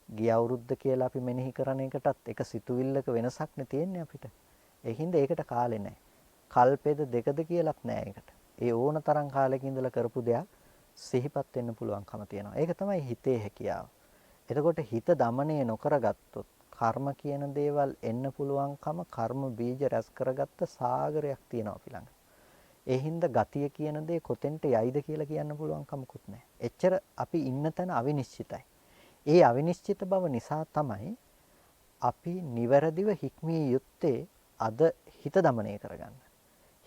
ගිය අවුරුද්ද කියලා අපි මෙනෙහි කරන එකටත් එක සිතුවිල්ලක වෙනසක් නේ තියෙන්නේ අපිට. ඒ හින්දා ඒකට කාලේ නැහැ. කල්පෙද දෙකද කියලාත් නැහැ ඒකට. ඒ ඕන තරම් කාලෙක ඉඳලා කරපු දෙයක් සිහිපත් වෙන්න පුළුවන්කම තියෙනවා. ඒක තමයි හිතේ හැකියාව. එතකොට හිත দমনය නොකරගත්තොත් කර්ම කියන දේවල් එන්න පුළුවන්කම කර්ම බීජ රැස් කරගත්ත සාගරයක් තියෙනවා අපි ළඟ. ඒ හින්දා ගතිය කියන දේ කොතෙන්ට යයිද කියලා කියන්න පුළුවන් කමකුත් නැහැ. එච්චර අපි ඉන්න තැන අවිනිශ්චිතයි. ඒ අවිනිශ්චිත බව නිසා තමයි අපි නිවැරදිව හික්මිය යුත්තේ අද හිත দমনය කරගන්න.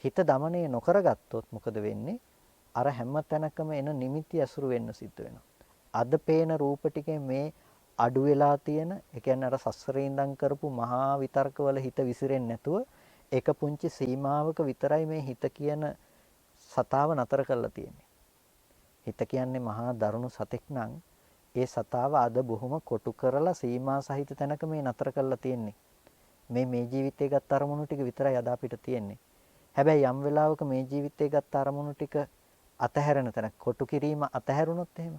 හිත দমনය නොකරගත්තොත් මොකද වෙන්නේ? අර හැම තැනකම එන නිමිති ඇසුරු වෙන්න සිද්ධ වෙනවා. අද පේන රූප ටිකේ මේ අඩු වෙලා තියෙන, ඒ කියන්නේ අර සසරේ ඉඳන් කරපු මහා විතර්කවල හිත විසිරෙන්නේ නැතුව එක පුංචි සීමාවක විතරයි මේ හිත කියන සතාව නතර කරලා තියෙන්නේ. හිත කියන්නේ මහා දරුණු සතෙක් නම් ඒ සතාව අද බොහොම කොටු කරලා සීමා සහිත තැනක මේ නතර කරලා තියෙන්නේ. මේ ජීවිතේ ගත්ත අරමුණු ටික විතරයි අද අපිට තියෙන්නේ. හැබැයි යම් වෙලාවක මේ ජීවිතේ ගත්ත අරමුණු ටික අතහැරෙන තැන කොටු කිරීම අතහැරුණොත් එහෙම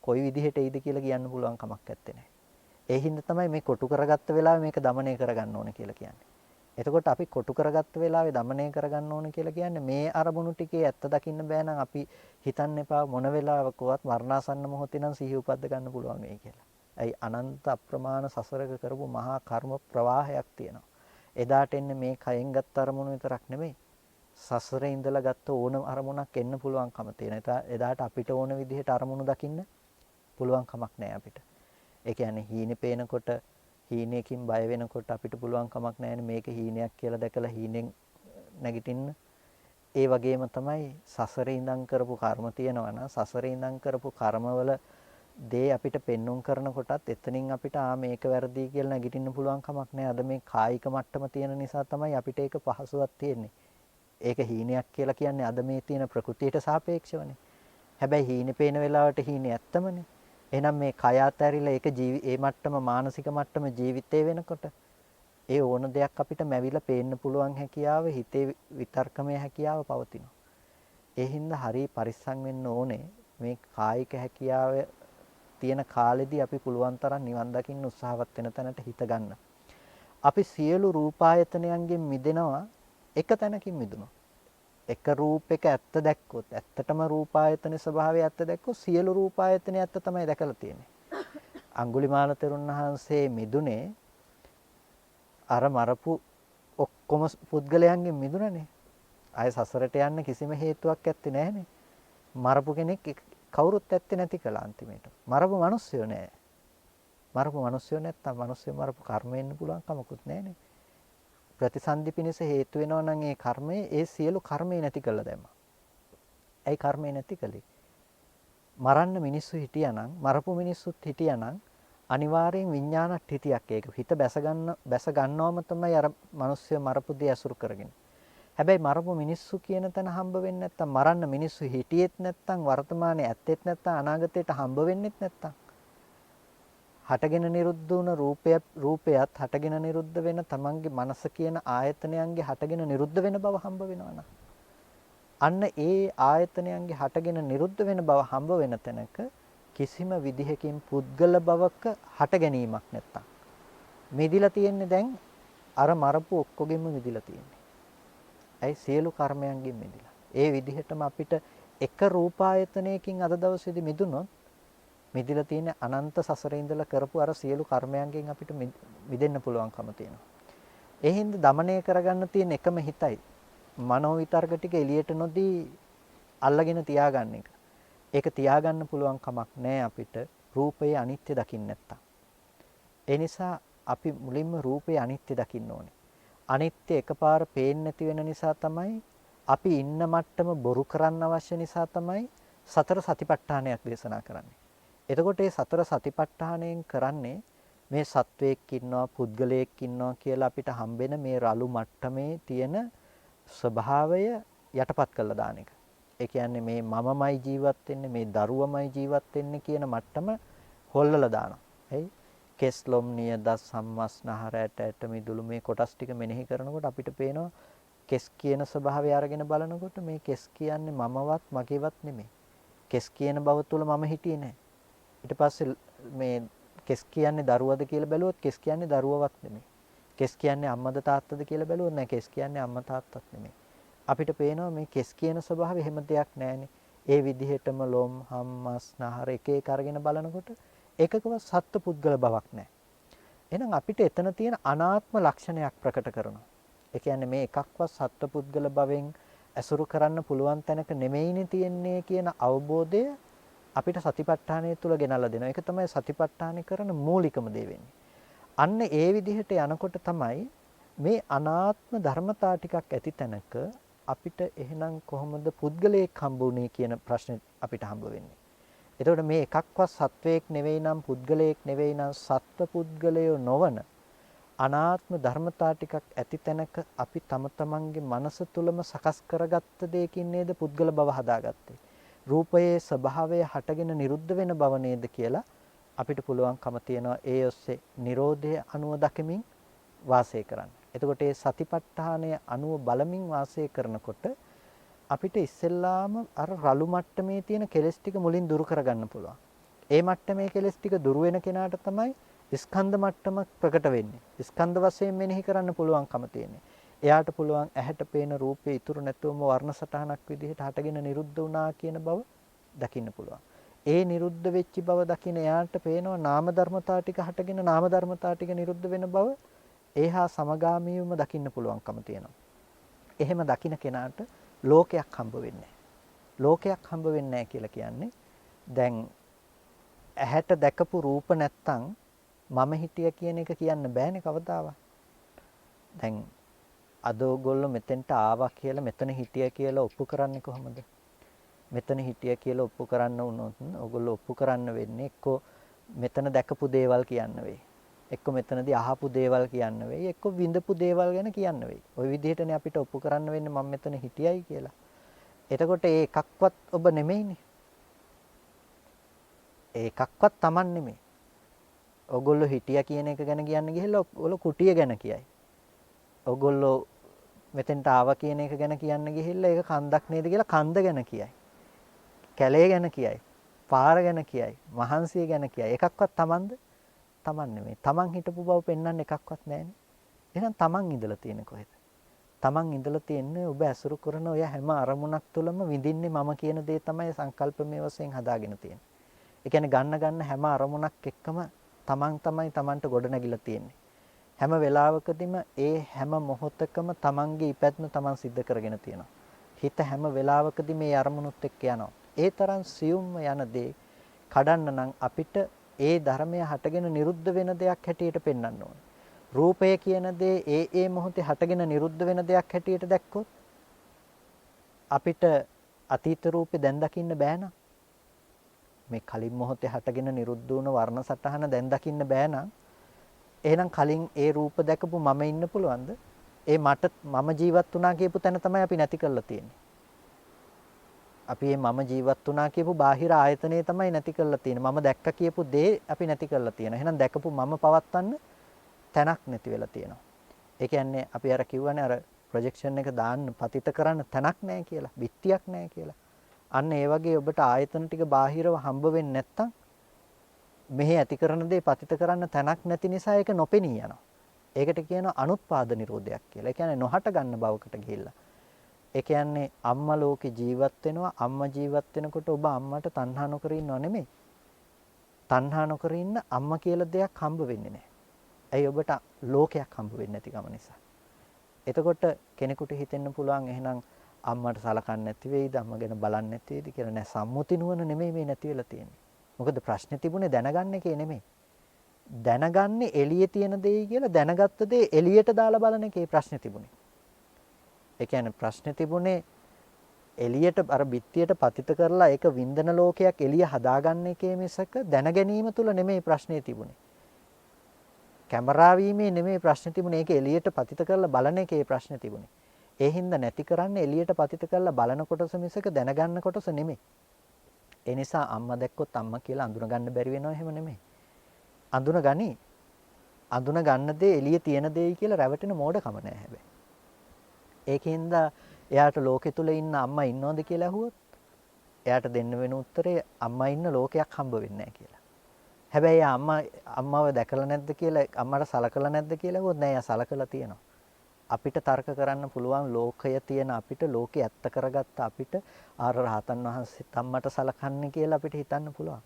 කොයි විදිහට එයිද කියලා කියන්න පුළුවන් කමක් නැත්තේ. ඒ හින්දා තමයි මේ කොටු කරගත්ත වෙලාවේ මේක দমনය කරගන්න ඕන කියලා කියන්නේ. එතකොට අපි කොටු කරගත්ත වෙලාවේ দমনය කරගන්න ඕන කියලා කියන්නේ මේ අරමුණු ටිකේ ඇත්ත දකින්න බෑ නම් අපි හිතන්න එපා මොන වෙලාවකවත් මරණාසන්න මොහොතේ නම් සිහිය උපද්ද ගන්න පුළුවන් වෙයි කියලා. ඇයි අනන්ත අප්‍රමාණ සසරක කරපු මහා කර්ම ප්‍රවාහයක් තියෙනවා. එදාට එන්නේ මේ කයෙන් ගත්ත අරමුණු විතරක් නෙමෙයි. සසරේ ඉඳලා ගත්ත ඕන අරමුණක් එන්න පුළුවන්කම තියෙන. එදාට අපිට ඕන විදිහට අරමුණු දකින්න පුළුවන් කමක් නැහැ අපිට. ඒ කියන්නේ හීනේ පේනකොට හීනයකින් බය වෙනකොට අපිට පුළුවන් කමක් නැහැ මේක හීනයක් කියලා දැකලා හීනෙන් නැගිටින්න. ඒ වගේම තමයි සසරේ ඉඳන් කරපු කර්ම තියෙනවා නම් සසරේ ඉඳන් කරපු කර්මවල දේ අපිට පෙන්눔 කරනකොටත් එතනින් අපිට මේක වැරදි කියලා නැගිටින්න පුළුවන් කමක් නැහැ. අද මේ කායික මට්ටම තියෙන නිසා තමයි අපිට ඒක පහසුවක් තියෙන්නේ. ඒක හීනයක් කියලා කියන්නේ අද මේ තියෙන ප්‍රകൃතියට සාපේක්ෂවනේ. හැබැයි හීනේ පේන වෙලාවට හීනේ ඇත්තමනේ. එහෙනම් මේ කය අතහැරිලා ඒක ඒ මට්ටම මානසික මට්ටම ජීවිතේ වෙනකොට ඒ ඕන දෙයක් අපිට මැවිලා පේන්න පුළුවන් හැකියාව හිතේ විතර්කමය හැකියාව පවතිනවා. ඒ හින්දා හරි පරිස්සම් වෙන්න ඕනේ මේ කායික හැකියාව තියෙන කාලෙදී අපි පුළුවන් තරම් නිවන් දකින්න උත්සාහවත් වෙන තැනට හිත ගන්න. අපි සියලු රූපායතනයන්ගෙන් මිදෙනවා එක තැනකින් මිදුණා. එක රූපයක ඇත්ත දැක්කොත් ඇත්තටම රූපායතන ස්වභාවය ඇත්ත දැක්කොත් සියලු රූපායතන ඇත්ත තමයි දැකලා තියෙන්නේ. අඟුලිමාල තෙරුන් වහන්සේ මිදුනේ අර මරපු ඔක්කොම පුද්ගලයන්ගෙන් මිදුණනේ. ආය සසරට යන්න කිසිම හේතුවක් ඇත්තේ නැහනේ. මරපු කෙනෙක් කවුරුත් ඇත්තේ නැති කළා අන්තිමේට. මරපු මිනිස්සුયો නෑ. මරපු මිනිස්සුયો නැත්තම් මිනිස්සු මරපු කර්ම වෙන්න පුළුවන් කමකුත් නැහනේ. ප්‍රතිසන්දි පිණිස හේතු වෙනවා නම් ඒ කර්මය ඒ සියලු කර්මය නැති කළා දැම්මා. ඇයි කර්මය නැති කළේ? මරන්න මිනිස්සු හිටියානම් මරපු මිනිස්සුත් හිටියානම් අනිවාර්යෙන් විඥානක් හිටියක් ඒක හිත බැස ගන්නවම තමයි අර මිනිස්සු මරපු දේ අසුරු කරගෙන. හැබැයි මරපු මිනිස්සු කියන තැන හම්බ වෙන්නේ නැත්තම් මරන්න මිනිස්සු හිටියෙත් නැත්තම් වර්තමානයේ ඇත්තෙත් නැත්තම් අනාගතයට හම්බ වෙන්නෙත් නැත්තම් හටගෙන නිරුද්ධ වුණ රූපයත් හටගෙන නිරුද්ධ වෙන තමන්ගේ මනස කියන ආයතනයන්ගේ හටගෙන නිරුද්ධ වෙන බව හම්බ වෙනවා. අන්න ඒ ආයතනයන්ගේ හටගෙන නිරුද්ධ වෙන බව හම්බ වෙන තැනක කිසිම විදිහකින් පුද්ගල බවක හට ගැනීමක් නැත්තම් මිදිලා තියෙන්නේ දැන් අර මරපු ඔක්කොගෙම මිදිලා තියෙන්නේ. ඇයි සියලු කර්මයන්ගෙන් මිදිලා. ඒ විදිහටම අපිට එක රූපායතනයකින් අද දවසේදී මිදුනොත් මිදිලා තියෙන අනන්ත සසරේ ඉඳලා කරපු අර සියලු කර්මයන්ගෙන් අපිට මිදෙන්න පුළුවන්කම තියෙනවා. ඒ හින්දා দমনය කරගන්න තියෙන එකම හිතයි. මනෝ විතර්ක ටික එළියට නොදී අල්ලගෙන තියාගන්න එක. ඒක තියාගන්න පුළුවන් කමක් නැහැ අපිට රූපයේ අනිත්‍ය දකින්න නැත්තම්. ඒ නිසා අපි මුලින්ම රූපයේ අනිත්‍ය දකින්න ඕනේ. අනිත්‍ය එකපාර පේන්නේ නැති වෙන නිසා තමයි අපි ඉන්න මට්ටම බොරු කරන්න අවශ්‍ය නිසා තමයි සතර සතිපට්ඨානයක් දේශනා කරන්නේ. එතකොට මේ සතර සතිපට්ඨානයෙන් කරන්නේ මේ සත්වයක් ඉන්නවා පුද්ගලයෙක් ඉන්නවා කියලා අපිට හම්බෙන මේ රළු මට්ටමේ තියෙන ස්වභාවය යටපත් කරලා දාන එක. ඒ කියන්නේ මේ මමමයි ජීවත් වෙන්නේ මේ දරුවමයි ජීවත් වෙන්නේ කියන මට්ටම හොල්ලලා දානවා. එයි කෙස් ලොම් නියද සම්මස්නහර ඇට මිදුළු මේ කොටස් ටික මෙනෙහි කරනකොට අපිට පේනවා කෙස් කියන ස්වභාවය අරගෙන බලනකොට මේ කෙස් කියන්නේ මමවත් මගේවත් නෙමෙයි. කෙස් කියන බව තුල මම හිටියේ නැහැ. ඊට පස්සේ මේ කෙස් කියන්නේ දරුවද කියලා බැලුවොත් කෙස් කියන්නේ දරුවවත් නෙමෙයි. කෙස් කියන්නේ අම්මද තාත්තද කියලා බැලුවොත් නෑ කෙස් කියන්නේ අම්මා තාත්තත් නෙමෙයි. අපිට පේනවා මේ කෙස් කියන ස්වභාවය එහෙම දෙයක් නෑනේ. ඒ විදිහටම ලොම් හම්මස් නහර එක එක අරගෙන බලනකොට එකකවත් සත්ත්ව පුද්ගල බවක් නෑ. එහෙනම් අපිට එතන තියෙන අනාත්ම ලක්ෂණයක් ප්‍රකට කරනවා. ඒ කියන්නේ මේ එකක්වත් සත්ත්ව පුද්ගල භවෙන් ඇසුරු කරන්න පුළුවන් තැනක නෙමෙයිනේ තියෙන්නේ කියන අවබෝධය අපිට සතිපට්ඨානය තුල ගෙනල්ලා දෙනවා. ඒක තමයි සතිපට්ඨානෙ කරන මූලිකම දේ වෙන්නේ. අන්න ඒ විදිහට යනකොට තමයි මේ අනාත්ම ධර්මතා ටිකක් ඇති තැනක අපිට එහෙනම් කොහොමද පුද්ගලයෙක් හම්බුනේ කියන ප්‍රශ්නේ අපිට හම්බ වෙන්නේ. එතකොට මේ එකක්වත් සත්වයක් නෙවෙයි නම් පුද්ගලයෙක් නෙවෙයි නම් සත්ව පුද්ගලයෝ නොවන අනාත්ම ධර්මතා ටිකක් ඇති තැනක අපි තම තමන්ගේ මනස තුලම සකස් කරගත්ත දෙයකින් නේද පුද්ගල බව හදාගත්තේ. රූපයේ ස්වභාවය හටගෙන නිරුද්ධ වෙන බව නේද කියලා අපිට පුළුවන්කම තියනවා ඒ ඔස්සේ Nirodhe අනුව දකිමින් වාසය කරන්න. එතකොට මේ සතිපට්ඨානය අනුව බලමින් වාසය කරනකොට අපිට ඉස්සෙල්ලාම අර රළු මට්ටමේ තියෙන කෙලෙස් ටික මුලින් දුරු කරගන්න පුළුවන්. ඒ මට්ටමේ කෙලෙස් ටික දුරු වෙන කෙනාට තමයි ස්කන්ධ මට්ටම ප්‍රකට වෙන්නේ. ස්කන්ධ වශයෙන් මෙනෙහි කරන්න පුළුවන්කම තියෙන්නේ. එයාට පුළුවන් ඇහැට පේන රූපේ ඉතුරු නැතුවම වර්ණ සටහනක් විදිහට හටගෙන නිරුද්ධ වුණා කියන බව දකින්න පුළුවන්. ඒ නිරුද්ධ වෙච්ච බව දකින එයාට පේනවා නාම ධර්මතා ටික හටගෙන නාම ධර්මතා ටික නිරුද්ධ වෙන බව ඒහා සමගාමීවම දකින්න පුළුවන්කම තියෙනවා. එහෙම දකින කෙනාට ලෝකයක් හම්බ වෙන්නේ ලෝකයක් හම්බ වෙන්නේ නැහැ කියලා කියන්නේ දැන් ඇහැට දැකපු රූප නැත්තම් මම හිටිය කියන එක කියන්න බෑනේ කවදාවත්. දැන් අද ඕගොල්ලෝ මෙතෙන්ට ආවා කියලා මෙතන හිටිය කියලා ඔප්පු කරන්නේ කොහොමද? මෙතන හිටිය කියලා ඔප්පු කරන්න වුණොත් ඕගොල්ලෝ ඔප්පු කරන්න වෙන්නේ එක්කෝ මෙතන දැකපු දේවල් කියන්න වෙයි. එක්කෝ මෙතනදී අහපු දේවල් කියන්න වෙයි. එක්කෝ විඳපු දේවල් ගැන කියන්න වෙයි. ওই විදිහටනේ අපිට ඔප්පු කරන්න වෙන්නේ මම මෙතන හිටියයි කියලා. එතකොට ඒ එකක්වත් ඔබ නෙමෙයිනේ. ඒ එකක්වත් Taman නෙමෙයි. ඕගොල්ලෝ හිටියා කියන එක ගැන කියන්න ගිහලා ඕගොල්ලෝ කුටිය ගැන කියයි. ඕගොල්ලෝ මෙතෙන්ට ආවා කියන එක ගැන කියන්න ගිහිල්ලා ඒක කන්දක් නේද කියලා කන්ද ගැන කියයි. කැලේ ගැන කියයි. පාර ගැන කියයි. මහන්සිය ගැන කියයි. එකක්වත් Tamanද? Taman නෙමෙයි. Taman හිටපු බව පෙන්වන්න එකක්වත් නැහැනේ. එහෙනම් Taman ඉඳලා තියෙන කොහෙද? Taman ඉඳලා තියෙන්නේ ඔබ ඇසුරු කරන ඔය හැම අරමුණක් තුළම විඳින්නේ මම කියන දේ තමයි සංකල්පමය වශයෙන් හදාගෙන තියෙන්නේ. ඒ කියන්නේ ගන්න හැම අරමුණක් එක්කම Taman තමයි Tamanට ගොඩ නැගිලා තියෙන්නේ. හැම වෙලාවකදීම ඒ හැම මොහොතකම Tamanගේ ඉපැත්ම Taman සිද්ධ කරගෙන තියෙනවා. හිත හැම වෙලාවකදී මේ අරමුණුත් එක්ක යනවා. ඒ තරම් සියුම්ම යන දේ කඩන්න නම් අපිට ඒ ධර්මය හටගෙන නිරුද්ධ වෙන දෙයක් හැටියට පෙන්වන්න ඕනේ. රූපය කියන දේ ඒ මොහොතේ හටගෙන නිරුද්ධ වෙන දෙයක් හැටියට දැක්කොත් අපිට අතීත රූපේ දැන් දකින්න බෑ නම් මේ කලින් මොහොතේ හටගෙන නිරුද්ධ වුණ වර්ණ සටහන දැන් දකින්න බෑ නම් එහෙනම් කලින් ඒ රූප දැකපු මම ඉන්න පුළුවන්ද? ඒ මට මම ජීවත් වුණා කියපු තැන තමයි අපි නැති කරලා තියෙන්නේ. අපි මේ මම ජීවත් වුණා කියපු බාහිර ආයතනය තමයි නැති කරලා තියෙන්නේ. මම දැක්ක කියපු දේ අපි නැති කරලා තියෙනවා. එහෙනම් දැකපු මම පවත්තන්න තැනක් නැති වෙලා තියෙනවා. ඒ කියන්නේ අපි අර කිව්වනේ අර ප්‍රොජෙක්ෂන් එක දාන්න පතිත කරන්න තැනක් නැහැ කියලා, බිත්තියක් නැහැ කියලා. අන්න ඒ වගේ ඔබට ආයතන ටික බාහිරව හම්බ වෙන්නේ නැත්තම් මෙහි ඇති කරන දේ පතිත කරන්න තැනක් නැති නිසා ඒක නොපෙනී යනවා. ඒකට කියනවා අනුත්පාද නිරෝධයක් කියලා. ඒ කියන්නේ නොහට ගන්න බවකට ගිහිල්ලා. ඒ කියන්නේ අම්මා ලෝකේ ජීවත් වෙනවා. අම්මා ජීවත් වෙනකොට ඔබ අම්මට තණ්හා නොකර ඉන්නව නෙමෙයි. තණ්හා නොකර ඉන්න අම්මා කියලා දෙයක් හම්බ වෙන්නේ නැහැ. ඇයි ඔබට ලෝකයක් හම්බ වෙන්නේ නැති කම නිසා. එතකොට කෙනෙකුට හිතෙන්න පුළුවන් එහෙනම් අම්මට සලකන්නේ නැති වෙයිද, අම්මා ගැන බලන්නේ නැති වෙයිද කියලා. නෑ, සම්මුති නුවණ නෙමෙයි මේ නැති වෙලා තියෙන්නේ. මොකද ප්‍රශ්නේ තිබුණේ දැනගන්න එකේ නෙමෙයි. දැනගන්නේ එළියේ තියෙන දෙයි කියලා දැනගත්ත දේ එළියට දාලා බලන එකේ ප්‍රශ්නේ තිබුණේ. ඒ කියන්නේ ප්‍රශ්නේ තිබුණේ එළියට අර බිත්තියට පතිත කරලා ඒක වින්දන ලෝකයක් එළිය හදාගන්න එකේ මිසක දැන ගැනීම තුල නෙමෙයි ප්‍රශ්නේ තිබුණේ. කැමරාවීමේ නෙමෙයි ප්‍රශ්නේ තිබුණේ, ඒක එළියට පතිත කරලා බලන එකේ ප්‍රශ්නේ තිබුණේ. ඒ හින්දා නැති කරන්නේ එළියට පතිත කරලා බලන කොටස මිසක දැනගන්න කොටස නෙමෙයි. ඒ නිසා අම්මා දැක්කොත් අම්මා කියලා අඳුන ගන්න බැරි වෙනව එහෙම නෙමෙයි. අඳුන ගනි. අඳුන ගන්න දේ එළියේ තියෙන දෙයි කියලා රැවටෙන මෝඩකම නෑ හැබැයි. ඒකෙන්ද එයාට ලෝකෙ තුල ඉන්න අම්මා ඉන්නවද කියලා අහුවොත් එයාට දෙන්න වෙන උත්තරේ අම්මා ඉන්න ලෝකයක් හම්බ වෙන්නේ නැහැ කියලා. හැබැයි අම්මව දැකලා නැද්ද කියලා අම්මට සලකලා නැද්ද කියලා අහුවොත් නෑ, එයා සලකලා තියෙනවා. අපිට තර්ක කරන්න පුළුවන් ලෝකය තියෙන අපිට ලෝකේ ඇත්ත කරගත්ත අපිට ආර රහතන් වහන්සේත් අම්මට සලකන්නේ කියලා අපිට හිතන්න පුළුවන්.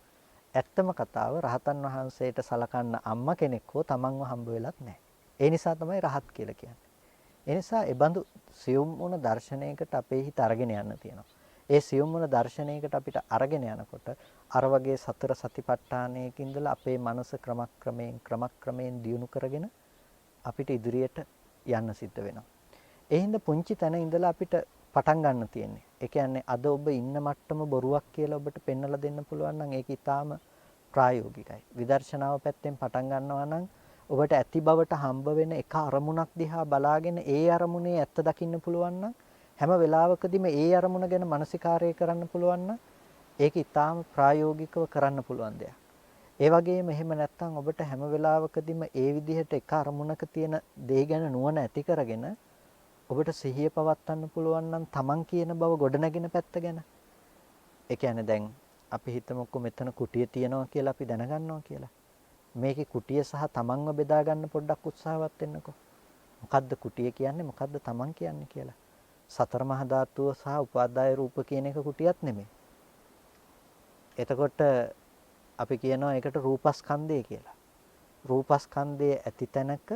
ඇත්තම කතාව රහතන් වහන්සේට සලකන්න අම්මා කෙනෙක් හෝ තමන්ව හම්බ වෙලත් නැහැ. ඒ නිසා තමයි රහත් කියලා කියන්නේ. ඒ නිසා ඒ බඳු සියුම් වුණ දර්ශනයකට අපේ හිත අරගෙන යන්න තියෙනවා. ඒ සියුම් වුණ දර්ශනයකට අපිට අරගෙන යනකොට අර වගේ සතර සතිපට්ඨානයක ඉඳලා අපේ මනස ක්‍රමක්‍රමයෙන් දියුණු කරගෙන අපිට ඉදිරියට යන්න සිද්ධ වෙනවා. ඒ හින්දා පුංචි තැන ඉඳලා අපිට පටන් ගන්න තියෙන්නේ. ඒ කියන්නේ අද ඔබ ඉන්න මට්ටම බොරුවක් කියලා ඔබට පෙන්වලා දෙන්න පුළුවන් නම් ඒක ඊටාම ප්‍රායෝගිකයි. විදර්ශනාව පැත්තෙන් පටන් ගන්නවා නම් ඔබට ඇති බවට හම්බ වෙන එක අරමුණක් දිහා බලාගෙන ඒ අරමුණේ ඇත්ත දකින්න පුළුවන් නම් හැම වෙලාවකදීම ඒ අරමුණ ගැන මානසිකාරය කරන්න පුළුවන් නම් ඒක ඊටාම ප්‍රායෝගිකව කරන්න පුළුවන් දෙයක්. ඒ වගේම එහෙම නැත්නම් ඔබට හැම වෙලාවකදීම ඒ විදිහට එක අරමුණක තියෙන දේ ගැන නුවණ ඇති කරගෙන ඔබට සිහිය පවත්වන්න පුළුවන් නම් තමන් කියන බව ගොඩනගෙන පැත්ත ගැන. ඒ කියන්නේ දැන් අපි හිතමුකෝ මෙතන කුටිය තියෙනවා කියලා අපි දැනගන්නවා කියලා. මේකේ කුටිය සහ තමන්ව බෙදා ගන්න පොඩ්ඩක් උත්සාහවත් වෙන්නකෝ. මොකද්ද කුටිය කියන්නේ, මොකද්ද තමන් කියන්නේ කියලා. සතර මහා ධාතුව සහ උපාදාය රූප කියන එක කුටියක් නෙමෙයි. එතකොට අපි කියනවා ඒකට රූපස්කන්ධය කියලා. රූපස්කන්ධයේ ඇති තැනක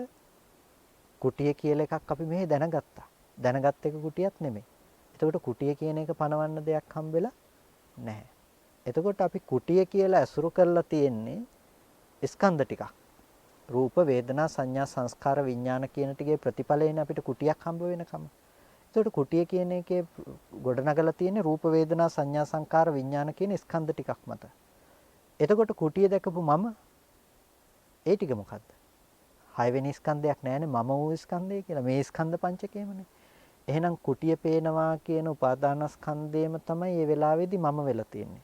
කුටිය කියලා එකක් අපි මෙහි දැනගත්තා. දැනගත් එක කුටියක් නෙමෙයි. එතකොට කුටිය කියන එක පනවන්න දෙයක් හම්බෙලා නැහැ. එතකොට අපි කුටිය කියලා ඇසුරු කරලා තියෙන්නේ ස්කන්ධ ටිකක්. රූප, වේදනා, සංඥා, සංස්කාර, විඥාන කියන ටිකේ ප්‍රතිඵලයෙන් අපිට කුටියක් හම්බ වෙනකම. එතකොට කුටිය කියන එකේ ගොඩනගලා තියෙන්නේ රූප, වේදනා, සංඥා, සංකාර, විඥාන කියන ස්කන්ධ ටිකක් මත. එතකොට කුටිය දැකපු මම ඒ ටික මොකද්ද? හයවෙනි ස්කන්ධයක් නැහැනේ මම වූ ස්කන්ධය කියලා. මේ ස්කන්ධ පංචකයමනේ. එහෙනම් කුටිය පේනවා කියන උපාදානස්කන්ධයම තමයි මේ වෙලාවේදී මම වෙලා තියෙන්නේ.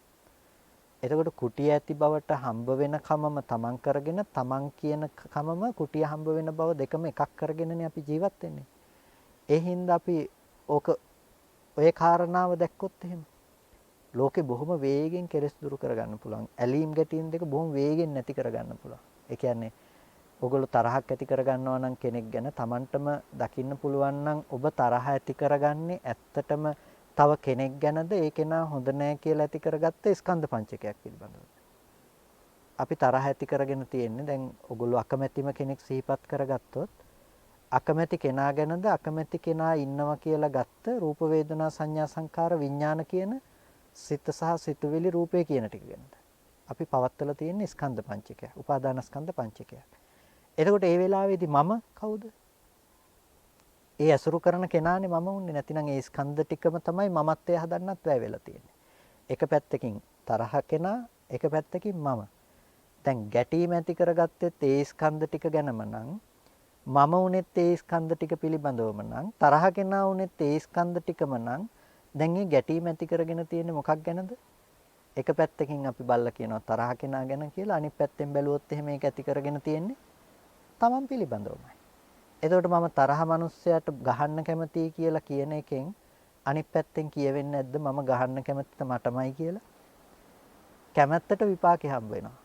එතකොට කුටිය ඇති බවට හම්බ වෙන කමම තමන් කරගෙන තමන් කියන කමම කුටිය හම්බ වෙන බව දෙකම එකක් කරගෙනනේ අපි ජීවත් වෙන්නේ. ඒ හින්දා අපි ඕක ඔය කාරණාව දැක්කොත් එහෙම ලෝකේ බොහොම වේගෙන් කෙලස් දුරු කරගන්න පුළුවන්. ඇලීම් ගැටීම් දෙක බොහොම වේගෙන් නැති කරගන්න පුළුවන්. ඒ කියන්නේ ඔගොල්ලෝ තරහක් ඇති කරගන්නවා නම් කෙනෙක් ගැන Tamanටම දකින්න පුළුවන් නම් ඔබ තරහ ඇති කරගන්නේ ඇත්තටම තව කෙනෙක් ගැනද ඒ කෙනා හොඳ නැහැ කියලා ඇති කරගත්ත ස්කන්ධ පංචකයක් පිළිබඳව. අපි තරහ ඇති කරගෙන තියෙන්නේ දැන් ඔගොල්ලෝ අකමැතිම කෙනෙක් සිහිපත් කරගත්තොත් අකමැති කෙනා ගැනද අකමැති කෙනා ඉන්නවා කියලා ගත්ත රූප වේදනා සංඥා සංකාර විඥාන කියන සිත සහ සිතුවිලි රූපේ කියන ටික ගැනද. අපි පවත්වලා තියෙන්නේ ස්කන්ධ පංචකය, උපාදාන ස්කන්ධ පංචකය. එතකොට ඒ වෙලාවේදී මම කවුද? ඒ අසුරු කරන කෙනානේ මම උන්නේ. නැතිනම් ඒ ස්කන්ධ ටිකම තමයි මමත්වය හදන්නත් වැය වෙලා තියෙන්නේ. එක පැත්තකින් තරහ කෙනා, එක පැත්තකින් මම. දැන් ගැටීම ඇති කරගත්තෙත් ඒ ස්කන්ධ ටික ගැනම නම් මම උනේත් ඒ ස්කන්ධ ටික පිළිබඳවම නම් තරහ කෙනා උනේත් ඒ ස්කන්ධ ටිකම නම් දැන් මේ ගැටීම ඇති කරගෙන තියෙන්නේ මොකක් ගැනද? එක පැත්තකින් අපි බල්ලා කියනවා තරහ කෙනා ගැන කියලා, අනිත් පැත්තෙන් බැලුවොත් එහෙම මේක ඇති කරගෙන තියෙන්නේ තමන් පිළිබඳවමයි. එතකොට මම තරහ මිනිස්සයාට ගහන්න කැමතියි කියලා කියන එකෙන් අනිත් පැත්තෙන් කියවෙන්නේ නැද්ද මම ගහන්න කැමතිද මටමයි කියලා? කැමැත්තට විපාකේ හම්බ වෙනවා.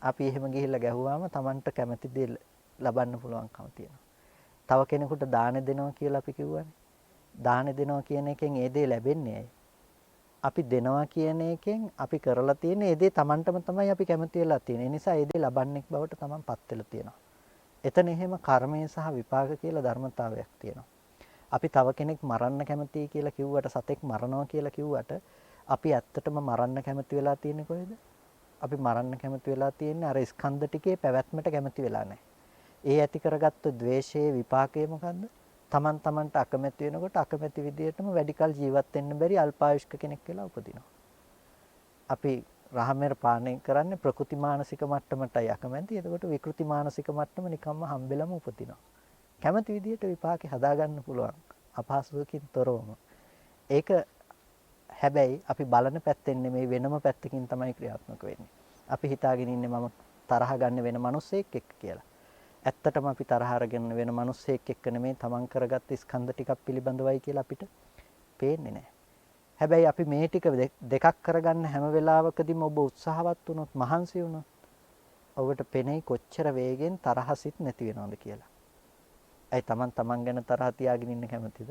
අපි එහෙම ගිහිල්ලා ගැහුවාම Tamanට කැමති දේ ලබන්න පුළුවන්කම තියෙනවා. තව කෙනෙකුට දාන දෙනවා කියලා අපි කිව්වනේ. දාන දෙනවා කියන එකෙන් ඒ දේ ලැබෙන්නේ ඇයි? අපි දෙනවා කියන එකෙන් අපි කරලා තියෙන ඒ දේ Tamanටම තමයි අපි කැමති වෙලා තියෙන්නේ. ඒ නිසා ඒ දේ ලබන්නෙක් බවට Tamanපත් වෙලා තියෙනවා. එතන එහෙම කර්මය සහ විපාක කියලා ධර්මතාවයක් තියෙනවා. අපි තව කෙනෙක් මරන්න කැමතියි කියලා කිව්වට සතෙක් මරනවා කියලා කිව්වට අපි ඇත්තටම මරන්න කැමති වෙලා තියෙන්නේ කොහෙද? අපි මරන්න කැමති වෙලා තියෙන්නේ අර ස්කන්ධ ටිකේ පැවැත්මට කැමති වෙලා නැහැ. ඒ ඇති කරගත්තු ද්වේෂයේ විපාකය මොකද්ද? තමන්ට අකමැති වෙනකොට අකමැති විදියටම වැඩි කල ජීවත් වෙන්න බැරි අල්පායුෂ්ක කෙනෙක් වෙලා උපදිනවා. අපි රහමෙර පානය කරන්නේ ප්‍රකෘති මානසික මට්ටමටයි අකමැති. එතකොට විකෘති මානසික මට්ටම නිකම්ම හම්බෙලම උපදිනවා. කැමති විදියට විපාකේ හදාගන්න පුළුවන්. අපහසුවකින් තොරවම. ඒක හැබැයි අපි බලන පැත්තෙන් නෙමෙයි වෙනම පැත්තකින් තමයි ක්‍රියාත්මක වෙන්නේ. අපි හිතාගෙන ඉන්නේ මම තරහ ගන්න වෙන මිනිස්සෙක් එක්ක කියලා. ඇත්තටම අපි තරහ අරගෙන වෙන මිනිස්සෙක් එක්ක නෙමෙයි තමන් කරගත්ත ස්කන්ධ ටිකක් පිළිබඳවයි කියලා අපිට පේන්නේ නැහැ. හැබැයි අපි මේ ටික දෙකක් කරගන්න හැම වෙලාවකදීම ඔබ උත්සාහවත් වුණොත් මහන්සි වුණොත් ඔබට පෙනෙයි කොච්චර වේගෙන් තරහසිත නැති වෙනවද කියලා. ඇයි තමන් ගැන තරහ තියාගෙන ඉන්න කැමතිද?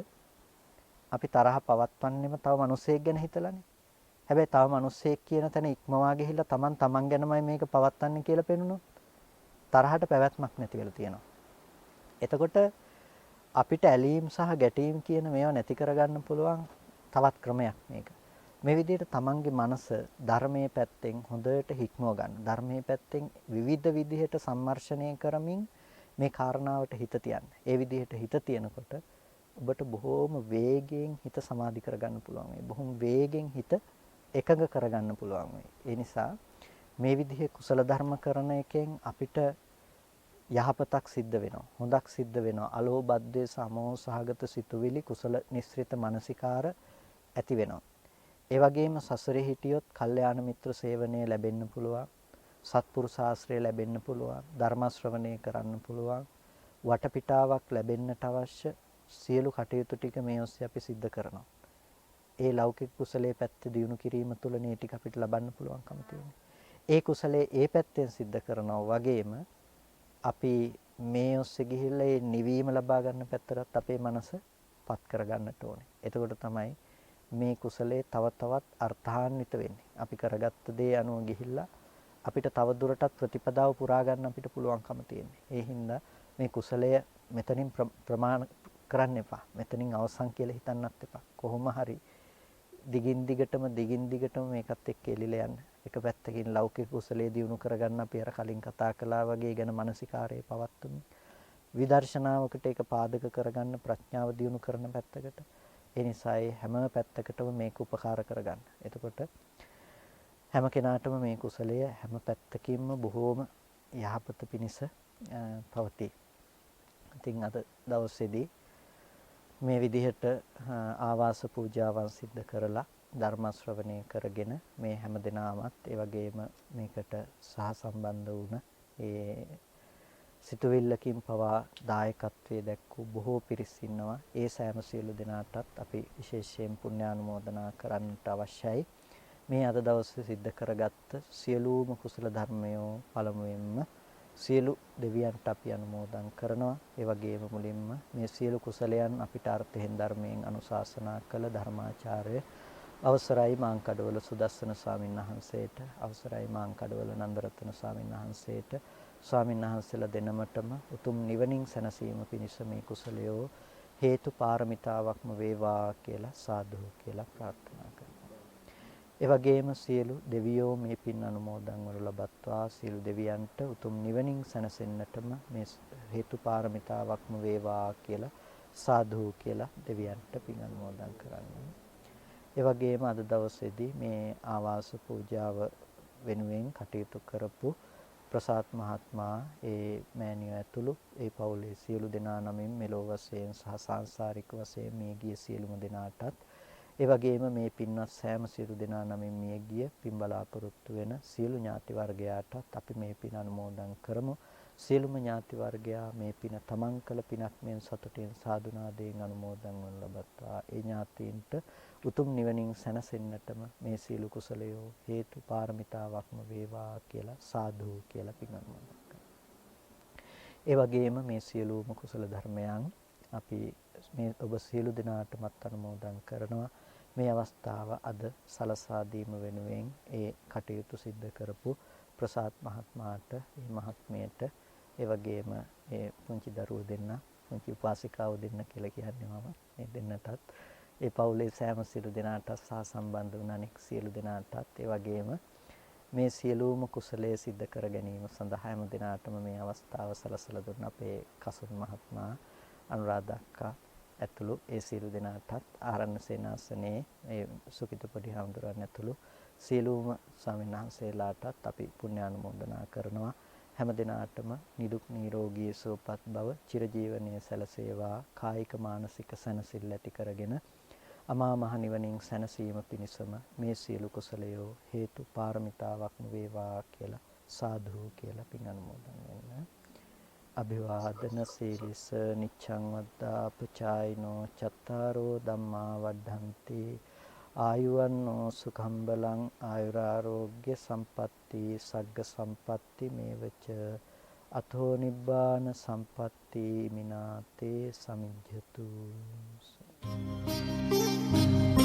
අපි තරහ පවත්වන්නෙම තව මිනිස්සෙක් ගැන හිතලානේ. හැබැයි තව මිනිස්සෙක් කියන තැන ඉක්මවා ගිහිල්ලා තමන් ගැනමයි මේක පවත්වන්නේ කියලා පෙනුනොත් තරහට පැවැත්මක් නැති වෙලා තියෙනවා. එතකොට අපිට ඇලීම් සහ ගැටීම් කියන මේවා නැති කරගන්න පුළුවන් තවත් ක්‍රමයක් මේක. මේ විදිහට තමන්ගේ මනස ධර්මයේ පැත්තෙන් හොඳට හික්මව ගන්න. ධර්මයේ පැත්තෙන් විවිධ විදිහට සම්මර්ෂණය කරමින් මේ කාරණාවට හිත තියන්න. ඒ විදිහට හිත තියනකොට ඔබට බොහෝම වේගයෙන් හිත සමාධි කරගන්න පුළුවන් වෙයි. බොහොම වේගෙන් හිත එකඟ කරගන්න පුළුවන් වෙයි. ඒ නිසා මේ විදිහේ කුසල ධර්ම කරන එකෙන් අපිට යහපතක් සිද්ධ වෙනවා. හොඳක් සිද්ධ වෙනවා. අලෝභ ද්වේෂ සමෝහ සහගත සිතුවිලි කුසල නිස්ෘත මානසිකාර ඇති වෙනවා. ඒ වගේම සසරේ හිටියොත් කල්යාණ මිත්‍ර සේවනය ලැබෙන්න පුළුවන්. සත්පුරුෂ ආශ්‍රය ලැබෙන්න පුළුවන්. ධර්ම ශ්‍රවණය කරන්න පුළුවන්. වටපිටාවක් ලැබෙන්නට අවශ්‍ය සියලු කටයුතු ටික මේ ඔස්සේ අපි සිද්ධ කරනවා. ඒ ලෞකික කුසලයේ පැත්ත දියුණු කිරීම තුළ මේ ටික අපිට ලබන්න පුළුවන්කම තියෙනවා. ඒ කුසලයේ ඒ පැත්තෙන් සිද්ධ කරනවා වගේම අපි මේ ඔස්සේ ගිහිල්ලා ඒ නිවීම ලබා ගන්න පැත්තට අපේ මනස පත් කර ගන්නට ඕනේ. එතකොට තමයි මේ කුසලයේ තව තවත් අර්ථාන්විත වෙන්නේ. අපි කරගත්ත දේ අනුව ගිහිල්ලා අපිට තව දුරටත් ප්‍රතිපදාව පුරා ගන්න අපිට පුළුවන්කම තියෙන්නේ. ඒ හින්දා මේ කුසලය මෙතනින් ප්‍රමාණ කරන්න එපා. මෙතනින් අවසන් කියලා හිතන්නත් එපා. කොහොම හරි දිගින් දිගටම මේකත් එක්ක එලිලා යන්න. එක පැත්තකින් ලෞකික කුසලයේ දියුණු කරගන්න අපි අර කලින් කතා කළා වගේ ගැන මානසිකාරයේ පවත්තුමු. විදර්ශනාවකට ඒක පාදක කරගන්න ප්‍රඥාව දියුණු කරන පැත්තකට. ඒ නිසා හැම පැත්තකටම මේක උපකාර කරගන්න. එතකොට හැම කෙනාටම මේ කුසලය හැම පැත්තකින්ම බොහෝම යහපත පිණිස පවතී. ඉතින් අද දවසේදී මේ විදිහට ආවාස පූජාවන් සිද්ධ කරලා ධර්ම ශ්‍රවණය කරගෙන මේ හැම දිනාමත් ඒ වගේම මේකට සහසම්බන්ධ වුණ ඒ සිතුවිල්ලකින් පවා දායකත්වයේ දැක්වූ බොහෝ පිරිස් ඉන්නවා. ඒ සෑම සියලු දෙනාටත් අපි විශේෂයෙන් පුණ්‍යානුමෝදනා කරන්නට අවශ්‍යයි. මේ අද දවසේ සිද්ධ කරගත්ත සියලුම කුසල ධර්මයෝ පළමුවෙන්ම සියලු දෙවියන්ට අපි අනුමෝදන් කරනවා. ඒ වගේම මුලින්ම මේ සියලු කුසලයන් අපිට අර්ථයෙන් ධර්මයෙන් අනුශාසනා කළ ධර්මාචාර්ය අවසරයි මාංකඩවල සුදස්සන ස්වාමීන් වහන්සේට, අවසරයි මාංකඩවල නන්දරත්න ස්වාමීන් වහන්සේට, ස්වාමීන් වහන්සේලා දෙනමතම උතුම් නිවනින් සැනසීම පිණිස මේ කුසලයෝ හේතු පාරමිතාවක්ම වේවා කියලා සාදු කියලා ප්‍රාර්ථනා කරනවා. ඒ වගේම සියලු දෙවියෝ මේ පින් අනුමෝදන් වල ලබත්වා සියලු දෙවියන්ට උතුම් නිවනින් සැනසෙන්නටම මේ හේතු පාරමිතාවක්ම වේවා කියලා සාදු කියලා දෙවියන්ට පින් අනුමෝදන් කරනවා. ඒ වගේම අද දවසේදී මේ ආවාස පූජාව වෙනුවෙන් කටයුතු කරපු ප්‍රසාද් මහත්මයා ඒ මෑණියෝ ඇතුළු ඒ පවුලේ සියලු දෙනා නමින් මෙලොව වශයෙන් සහ සාංශාරික වශයෙන් මේ ගිය සියලුම දෙනාටත් ඒ වගේම මේ පින්වත් සෑම සියලු දෙනා නමින් මිය ගිය පින් බලාපොරොත්තු වෙන සියලු ඥාති වර්ගයාටත් අපි මේ පින් අනුමෝදන් කරමු. සියලුම ඥාති වර්ගයා මේ පින තමන් කළ පිනක් මෙන් සතුටින් සාදුනාදයෙන් අනුමෝදන් වනු ලබත්වා. ඒ ඥාතීන්ට උතුම් නිවනින් සැනසෙන්නටම මේ සීල කුසලයෝ හේතු පාරමිතාවක්ම වේවා කියලා සාදු කියලා පින් අනුමෝදන් කරනවා. ඒ වගේම මේ සියලුම කුසල ධර්මයන් අපි මේ ඔබ සියලු දෙනාටමත් අනුමෝදන් කරනවා. මේ අවස්ථාව අද සලසා දීම වෙනුවෙන් ඒ කටයුතු සිද්ධ කරපු ප්‍රසාද් මහත්මයාට, මේ මහත්මියට, ඒ වගේම ඒ පුංචි දරුවෝ දෙන්න, පුංචි උපාසිකාවෝ දෙන්න කියලා කියන්නේ මම මේ දෙන්නටත්, ඒ පවුලේ සෑම සියලු දෙනාටත් සහ සම්බන්ධ වුණ අනෙක් සියලු දෙනාටත්, ඒ වගේම මේ සියලුම කුසලයේ සිද්ධ කර ගැනීම සඳහා හැම දිනාටම මේ අවස්ථාව සලසලා දුන්න අපේ කසුන් මහත්මයා, අනුරාධ අක්කා ඇතුළු ඒ සියලු දෙනාටත්, ආරණ්‍ය සේනාසනයේ ඒ සුකිත පොඩි හාමුදුරන් ඇතුළු සියලුම ස්වාමීන් වහන්සේලාටත් අපි පුණ්‍යානුමෝදනා කරනවා. හැම දිනාටම නිදුක් නිරෝගී සුවපත් බව, චිරජීවනයේ සැලසේවා, කායික මානසික සැනසෙල්ල ඇති කරගෙන අමා මහ නිවනින් සැනසීම පිණිසම මේ සියලු කුසලයෝ හේතු පාරමිතාවක්ම වේවා කියලා සාදු කියලා පින් අනුමෝදන් වෙන්න. අභිවාදන සීලිස නිච්ඡං වද්දා පචායිනෝ චත්තාරෝ ධම්මා වඩ්ඩಂತಿ ආයුවන්නෝ සුඛං බලං ආයුරාෝග්‍ය සම්පatti සග්ග සම්පatti මේවච අතෝ නිබ්බාන සම්පatti මිනාතේ සමිජ්ජතු. Thank you.